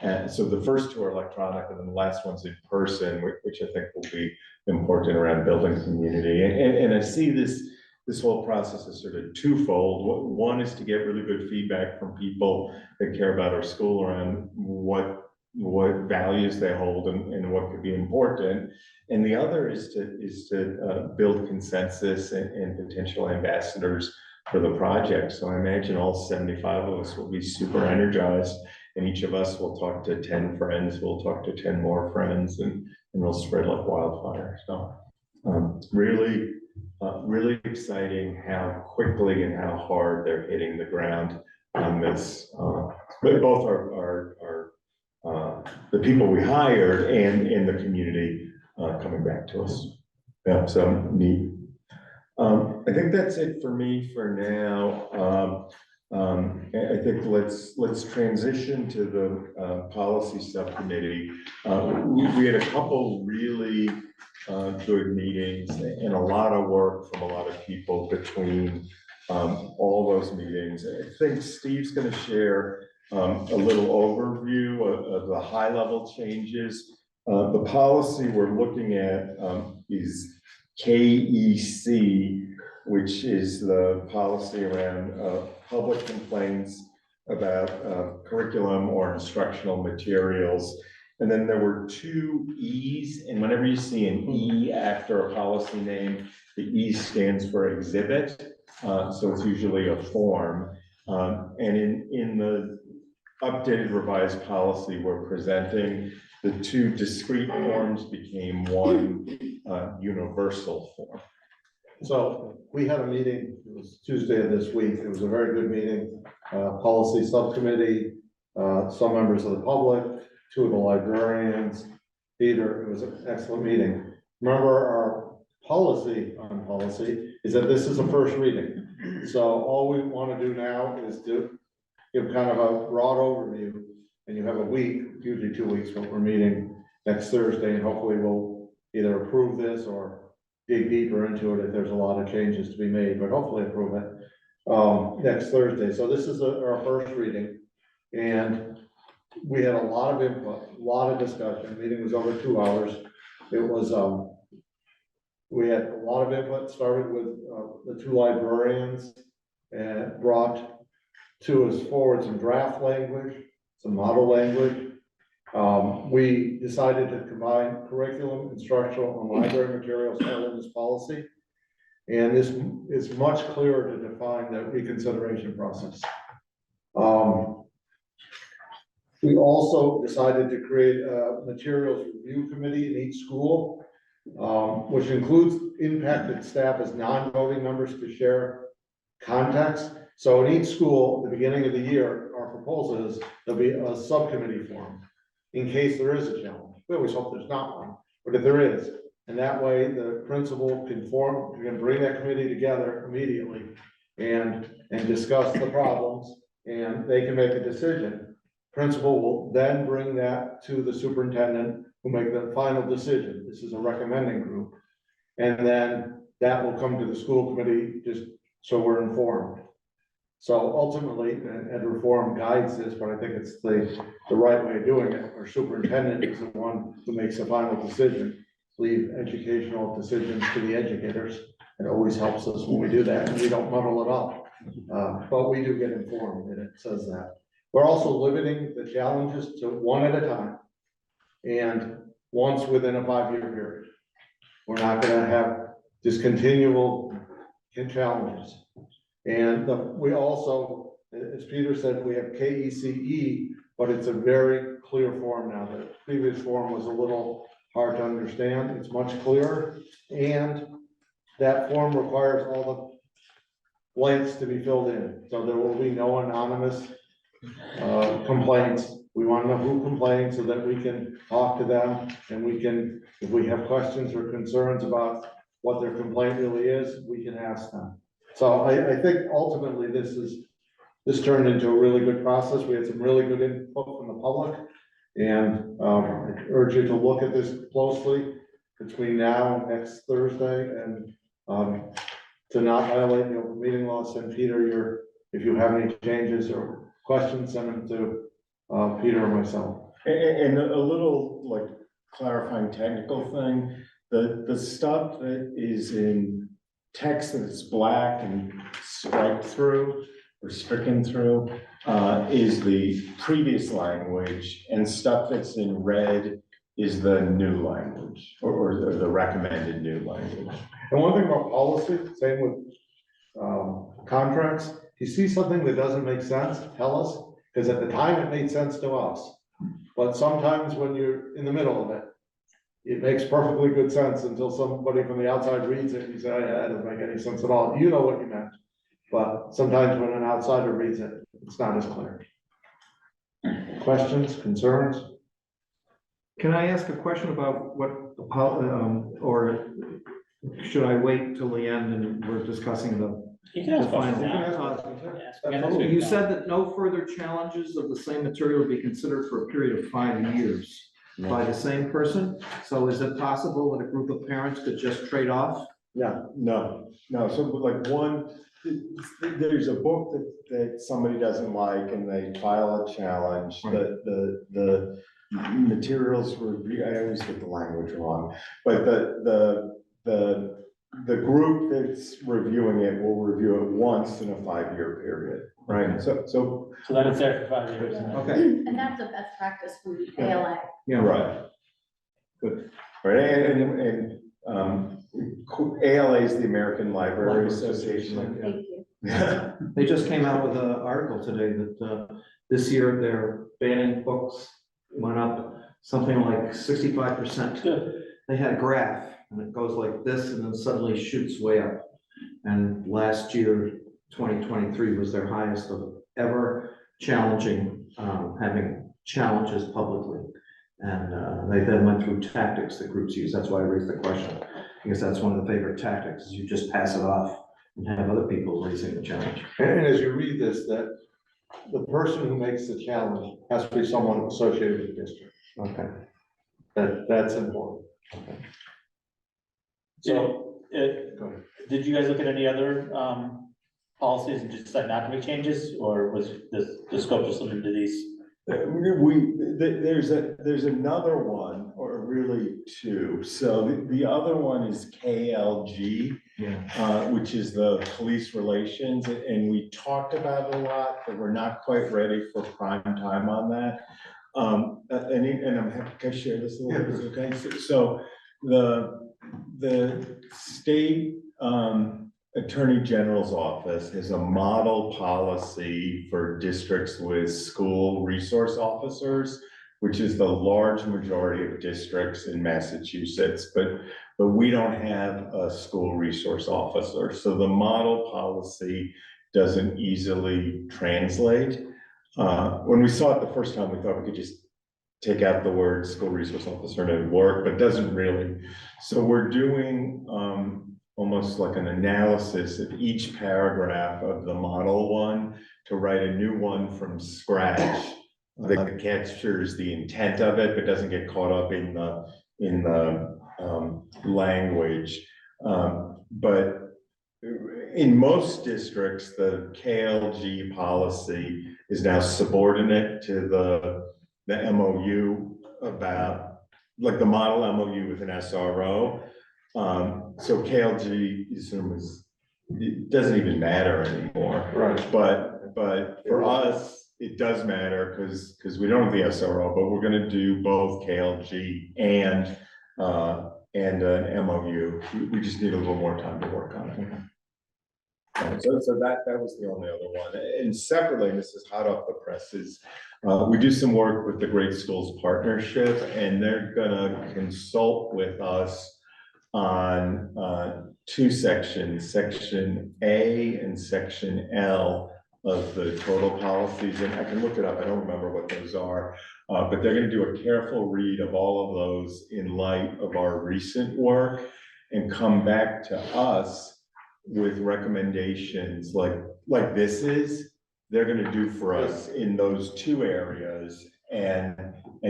S2: And so the first 2 are electronic, and then the last one's in person, which I think will be important around building community. And I see this whole process is sort of twofold. One is to get really good feedback from people that care about our school around what values they hold and what could be important. And the other is to build consensus and potential ambassadors for the project. So I imagine all 75 of us will be super energized and each of us will talk to 10 friends, we'll talk to 10 more friends, and it'll spread like wildfire. So really, really exciting how quickly and how hard they're hitting the ground on this. But both are the people we hired and in the community coming back to us. Yeah, so neat. I think that's it for me for now. I think let's transition to the policy subcommittee. We had a couple really good meetings and a lot of work from a lot of people between all those meetings. I think Steve's going to share a little overview of the high level changes. The policy we're looking at is KEC, which is the policy around public complaints about curriculum or instructional materials. And then there were 2 E's, and whenever you see an E after a policy name, the E stands for exhibit. So it's usually a form. And in the updated revised policy we're presenting, the 2 discrete forms became one universal form.
S1: So we had a meeting, it was Tuesday of this week. It was a very good meeting, policy subcommittee, some members of the public, 2 of the librarians, Peter. It was an excellent meeting. Remember, our policy on policy is that this is a first reading. So all we want to do now is to give kind of a broad overview, and you have a week, usually 2 weeks, but we're meeting next Thursday, and hopefully we'll either approve this or dig deeper into it if there's a lot of changes to be made, but hopefully approve it next Thursday. So this is our first reading, and we had a lot of input, a lot of discussion. The meeting was over 2 hours. It was, we had a lot of input, started with the 2 librarians, and brought to us forward some draft language, some model language. We decided to combine curriculum, instructional, and library materials all in this policy. And this is much clearer to define the reconsideration process. We also decided to create a materials review committee in each school, which includes impacted staff as non-voting members to share context. So in each school, at the beginning of the year, our proposal is there'll be a subcommittee formed in case there is a challenge. We always hope there's not one, but if there is, and that way the principal can bring that committee together immediately and discuss the problems, and they can make a decision. Principal will then bring that to the superintendent, who make the final decision. This is a recommending group. And then that will come to the school committee, just so we're informed. So ultimately, and reform guides this, but I think it's the right way of doing it. Our superintendent is the one who makes the final decision. Leave educational decisions to the educators. It always helps us when we do that, and we don't muddle it up. But we do get informed, and it says that. We're also limiting the challenges to 1 at a time, and once within a 5-year period. We're not going to have discontinual challenges. And we also, as Peter said, we have KECE, but it's a very clear form now. The previous form was a little hard to understand. It's much clearer, and that form requires all the blanks to be filled in. So there will be no anonymous complaints. We want to know who complained so that we can talk to them, and we can, if we have questions or concerns about what their complaint really is, we can ask them. So I think ultimately this turned into a really good process. We had some really good input from the public, and I urge you to look at this closely between now and next Thursday, and to not violate the open meeting law. Send Peter if you have any changes or questions, send them to Peter or myself.
S2: And a little like clarifying technical thing, the stuff that is in text that's black and striped through or stricken through is the previous language, and stuff that's in red is the new language or the recommended new language.
S1: And one thing about policy, same with contracts, if you see something that doesn't make sense, tell us, Because at the time, it made sense to us. But sometimes when you're in the middle of it, it makes perfectly good sense until somebody from the outside reads it, and you say, "Oh, yeah, that doesn't make any sense at all." You know what you meant. But sometimes when an outsider reads it, it's not as clear. Questions, concerns?
S3: Can I ask a question about what, how, or should I wait till the end and we're discussing the?
S9: You can ask
S3: the final-
S9: questions now.
S3: Okay, you said that no further challenges of the same material will be considered for a period of 5 years by the same person. So is it possible that a group of parents could just trade off?
S2: No, so like one, there's a book that somebody doesn't like and they file a challenge, the materials review, I always get the language wrong, but the group that's reviewing it will review it once in a 5-year period, right? So
S9: then it's there for 5 years.
S3: Okay,
S10: And that's a best practice from the ALA.
S3: yeah.
S2: right. Good. Right, and ALA is the American Library Association.
S10: Thank you.
S3: They just came out with an article today that this year their banning books went up something like 65%.
S9: Good.
S3: They had a graph and it goes like this and then suddenly shoots way up. And last year, 2023 was their highest of ever, challenging, having challenges publicly. And they then went through tactics that groups use. That's why I raised the question, because that's one of the favorite tactics, is you just pass it off and have other people raising the challenge.
S1: And as you read this, that the person who makes the challenge has to be someone associated with the district.
S3: Okay.
S1: That's important.
S9: So, did you guys look at any other, policies and just decide not to make changes, or was the scope just limited to these?
S2: There's another one, or really two. So the other one is KLG, which is the police relations, and we talked about it a lot, but we're not quite ready for prime time on that. And I'm happy to share this a little bit, okay? So the state Attorney General's office has a model policy for districts with school resource officers, which is the large majority of districts in Massachusetts, but we don't have a school resource officer. So the model policy doesn't easily translate. When we saw it the first time, we thought we could just take out the word school resource officer and it would work, but it doesn't really. So we're doing almost like an analysis of each paragraph of the model one to write a new one from scratch that captures the intent of it, but doesn't get caught up in the language. But in most districts, the KLG policy is now subordinate to the MOU about, like the model MOU with an SRO. So KLG it doesn't even matter anymore.
S1: Right.
S2: But for us, it does matter because we don't have the SRO, but we're gonna do both KLG and an MOU. We just need a little more time to work on it. So that was the only other one. And separately, and this is hot off the presses, we do some work with the Great Schools Partnership, and they're gonna consult with us on two sections, Section A and Section L of the total policies. And I can look it up, I don't remember what those are, but they're gonna do a careful read of all of those in light of our recent work and come back to us with recommendations like this is, they're gonna do for us in those two areas and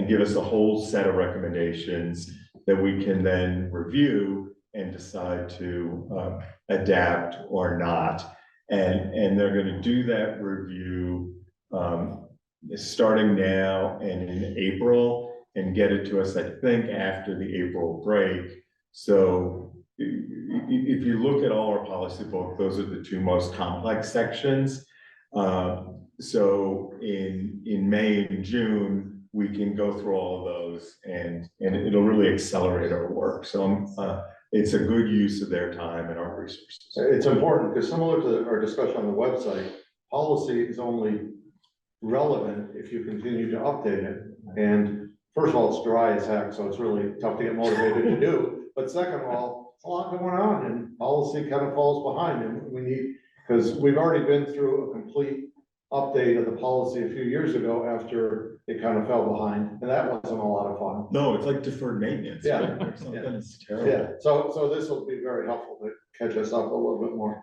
S2: give us a whole set of recommendations that we can then review and decide to adapt or not. And they're gonna do that review starting now and in April and get it to us, I think, after the April break. So if you look at all our policy book, those are the two most complex sections. So in May and June, we can go through all of those and it'll really accelerate our work. So it's a good use of their time and our resources.
S1: It's important because similar to our discussion on the website, policy is only relevant if you continue to update it. And first of all, it's dry as heck, so it's really tough to get motivated to do. But second of all, a lot going on and policy kind of falls behind, and we need, because we've already been through a complete update of the policy a few years ago after it kind of fell behind, and that wasn't a lot of fun.
S2: No, it's like deferred maintenance.
S1: Yeah.
S2: right? Or something, it's terrible.
S1: Yeah, so this will be very helpful to catch us up a little bit more.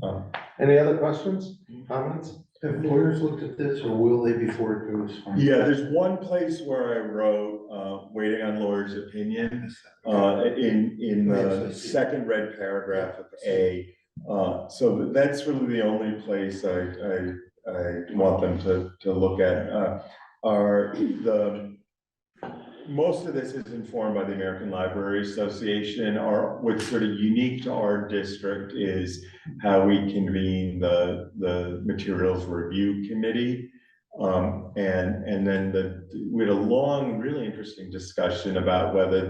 S2: Um,
S1: Any other questions, comments?
S13: Have lawyers looked at this, or will they before it goes?
S2: Yeah, there's one place where I wrote, waiting on lawyer's opinion, in the second red paragraph of A. So that's really the only place I want them to look at, most of this is informed by the American Library Association. What's sort of unique to our district is how we convene the materials review committee. And then we had a long, really interesting discussion about whether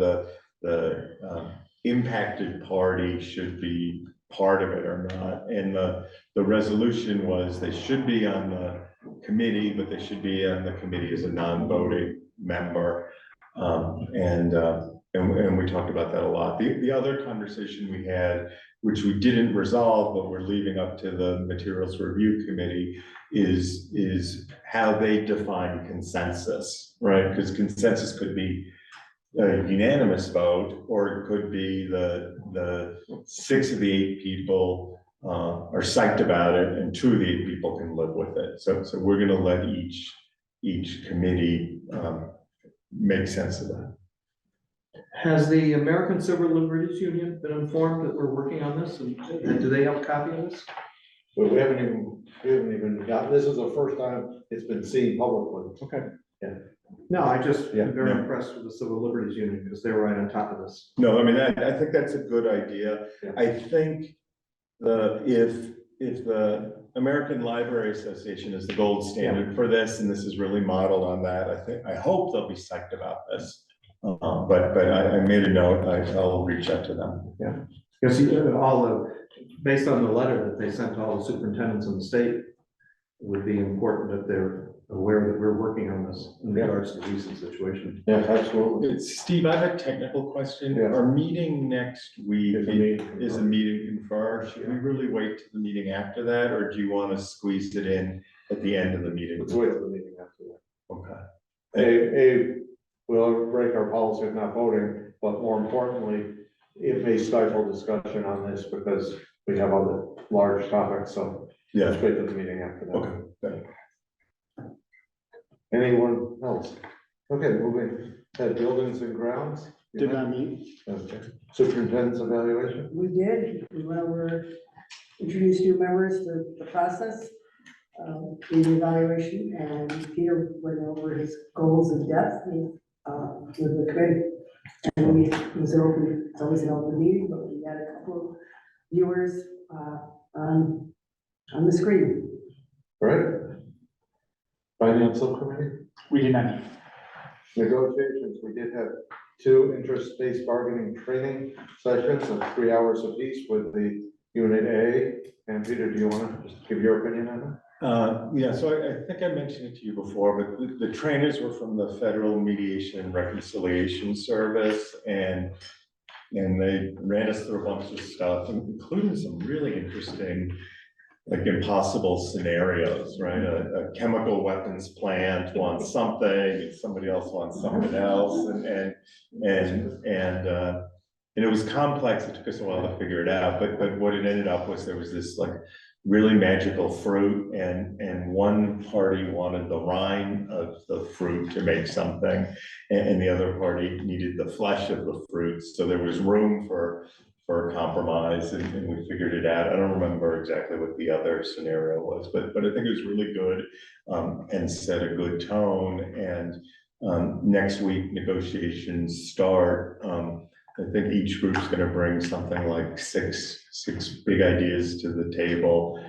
S2: the impacted party should be part of it or not. And the resolution was they should be on the committee, but they should be on the committee as a non-voting member. And we talked about that a lot. The other conversation we had, which we didn't resolve, but we're leaving up to the materials review committee, is how they define consensus, right? Because consensus could be a unanimous vote, or it could be the 6 of the 8 people are psyched about it, and 2 of the 8 people can live with it. So we're going to let each committee make sense of that.
S3: Has the American Civil Liberties Union been informed that we're working on this, and do they have a copy of this?
S1: But we haven't even gotten, this is the first time it's been seen publicly.
S3: Okay.
S1: Yeah.
S3: No, I just
S1: Yeah.
S3: am very
S2: Yeah.
S3: impressed with the Civil Liberties Union, because they're right on top of this.
S2: No, I mean, I think that's a good idea.
S1: Yeah.
S2: I think if the American Library Association is the gold standard for this, and this is really modeled on that, I hope they'll be psyched about this. But I made a note, I'll reach out to them.
S3: Yeah, because based on the letter that they sent to all the superintendents in the state, it would be important that they're aware that we're working on this in regards to the recent situation.
S1: Yeah, absolutely.
S2: Steve, I have a technical question.
S1: Yeah.
S2: Our meeting next week
S1: Is a meeting
S2: is a meeting confirmed. Should we really wait to the meeting after that, or do you want to squeeze it in at the end of the meeting?
S1: Let's wait till the meeting after that.
S2: Okay.
S1: We'll break our policy of not voting, but more importantly, it may stifle discussion on this because we have other large topics, so
S2: Yeah.
S1: let's wait till the meeting after that.
S2: Okay.
S1: Anyone else? Okay, moving to buildings and grounds.
S13: Did not meet.
S1: Okay. Superintendent's evaluation.
S14: We did, we went over, introduced new members to the process, in the evaluation, and Peter went over his goals in depth with the committee. And it was it's always an open meeting, but we had a couple of viewers, on the screen.
S1: Right? Finance subcommittee.
S9: We did not meet.
S1: Negotiations, we did have 2 interest-based bargaining training sessions of 3 hours apiece with the Unit A. And Peter, do you want to just give your opinion on that?
S2: Yeah, so I think I mentioned it to you before, but the trainers were from the Federal Mediation and Reconciliation Service, and they ran us through a bunch of stuff, including some really interesting, like impossible scenarios, right? A chemical weapons plant wants something, and somebody else wants something else, and it was complex. It took us a while to figure it out, but what it ended up was there was this like really magical fruit, and one party wanted the rind of the fruit to make something, and the other party needed the flesh of the fruit. So there was room for a compromise, and we figured it out. I don't remember exactly what the other scenario was, but I think it was really good, and set a good tone. And next week negotiations start. I think each group's going to bring something like six big ideas to the table,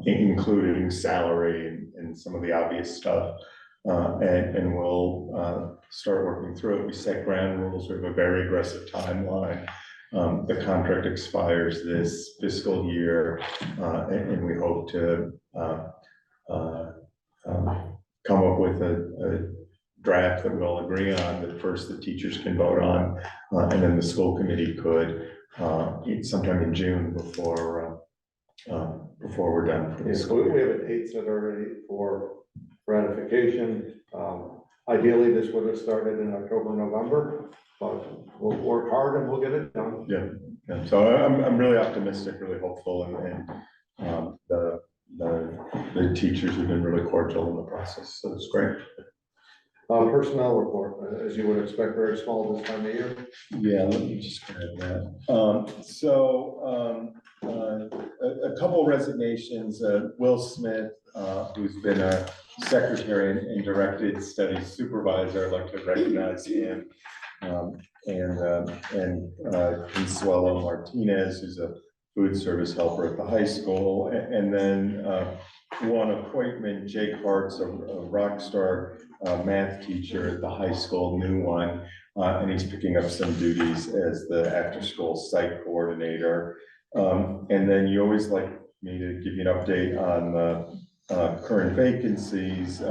S2: including salary and some of the obvious stuff. And we'll start working through it. We set ground rules. We have a very aggressive timeline. The contract expires this fiscal year, and we hope to come up with a draft that we all agree on, that first the teachers can vote on, and then the school committee could, sometime in June before we're done. for the
S1: Yes,
S2: school
S1: we
S2: year.
S1: have a date set already for ratification. Ideally, this would have started in October, November, but we'll work hard and we'll get it done.
S2: Yeah, so I'm really optimistic, really hopeful, and the teachers have been really cordial in the process, so it's great.
S1: Personnel report, as you would expect, very small this time of year.
S2: Yeah, let me just grab that. A couple resignations, Will Smith, who's been a secretary and directed studies supervisor, I'd like to recognize him. And Consuelo Martinez, who's a food service helper at the high school, and then one appointment, Jake Hart's a rock star math teacher at the high school, new one, and he's picking up some duties as the after-school site coordinator. And then you always like me to give you an update on the current vacancies.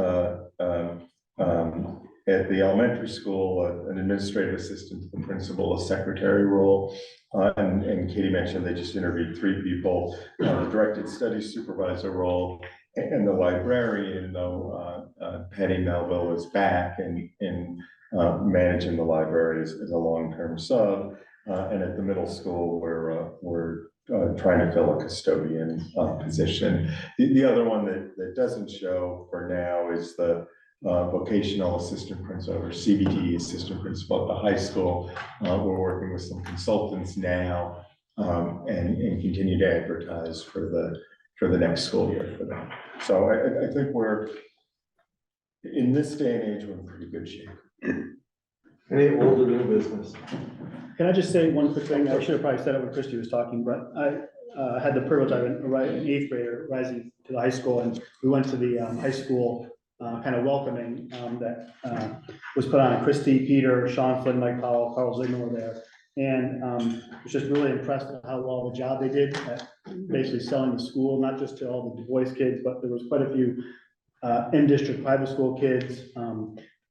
S2: At the elementary school, an administrative assistant to the principal, a secretary role. And Katie mentioned they just interviewed 3 people, the directed studies supervisor role, and the librarian, though Patty Melville is back and managing the library as a long-term sub. And at the middle school, we're trying to fill a custodian position. The other one that doesn't show for now is the vocational assistant principal or CBT assistant principal at the high school. We're working with some consultants now and continue to advertise for the next school year for that. So I think we're, in this day and age, we're in pretty good shape.
S1: Any old or new business?
S11: Can I just say one quick thing? I should have probably said it when Christy was talking, but I had the privilege, I went an 8th grader rising to the high school, and we went to the high school kind of welcoming that was put on. Christy, Peter, Sean Flynn, Mike Powell, Carl Zigman were there. And was just really impressed with how well the job they did at basically selling the school, not just to all the Du Bois kids, but there was quite a few in-district private school kids, a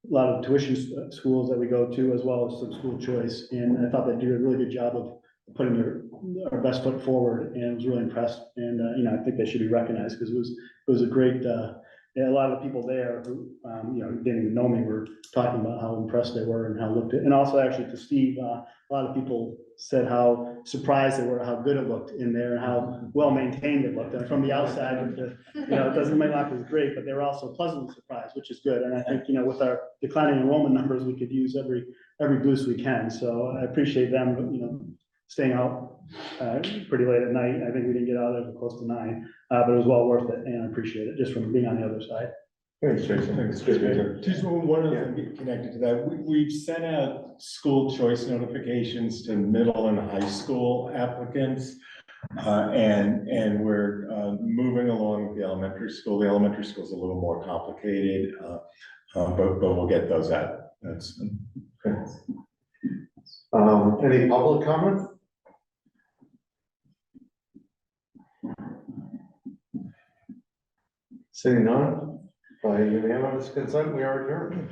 S11: lot of tuition schools that we go to, as well as some school choice. And I thought they did a really good job of putting our best foot forward, and I was really impressed. And you know, I think they should be recognized because it was a great. A lot of the people there who you know, didn't even know me were talking about how impressed they were and how it looked. And also actually to Steve, a lot of people said how surprised they were how good it looked in there and how well maintained it looked. And from the outside, you know, it doesn't might not be great, but they were also pleasantly surprised, which is good. And I think, you know, with our declining enrollment numbers, we could use every boost we can. So I appreciate them, you know, staying out pretty late at night. I think we didn't get out of there close to 9, but it was well worth it, and I appreciate it just from being on the other side.
S2: Thanks, Jason. It's good. Just one other thing connected to that. We've sent out school choice notifications to middle and high school applicants. And we're moving along with the elementary school. The elementary school is a little more complicated, but we'll get those out. That's okay.
S1: Any public comment? Seeing none, by unanimous consent, we are adjourned.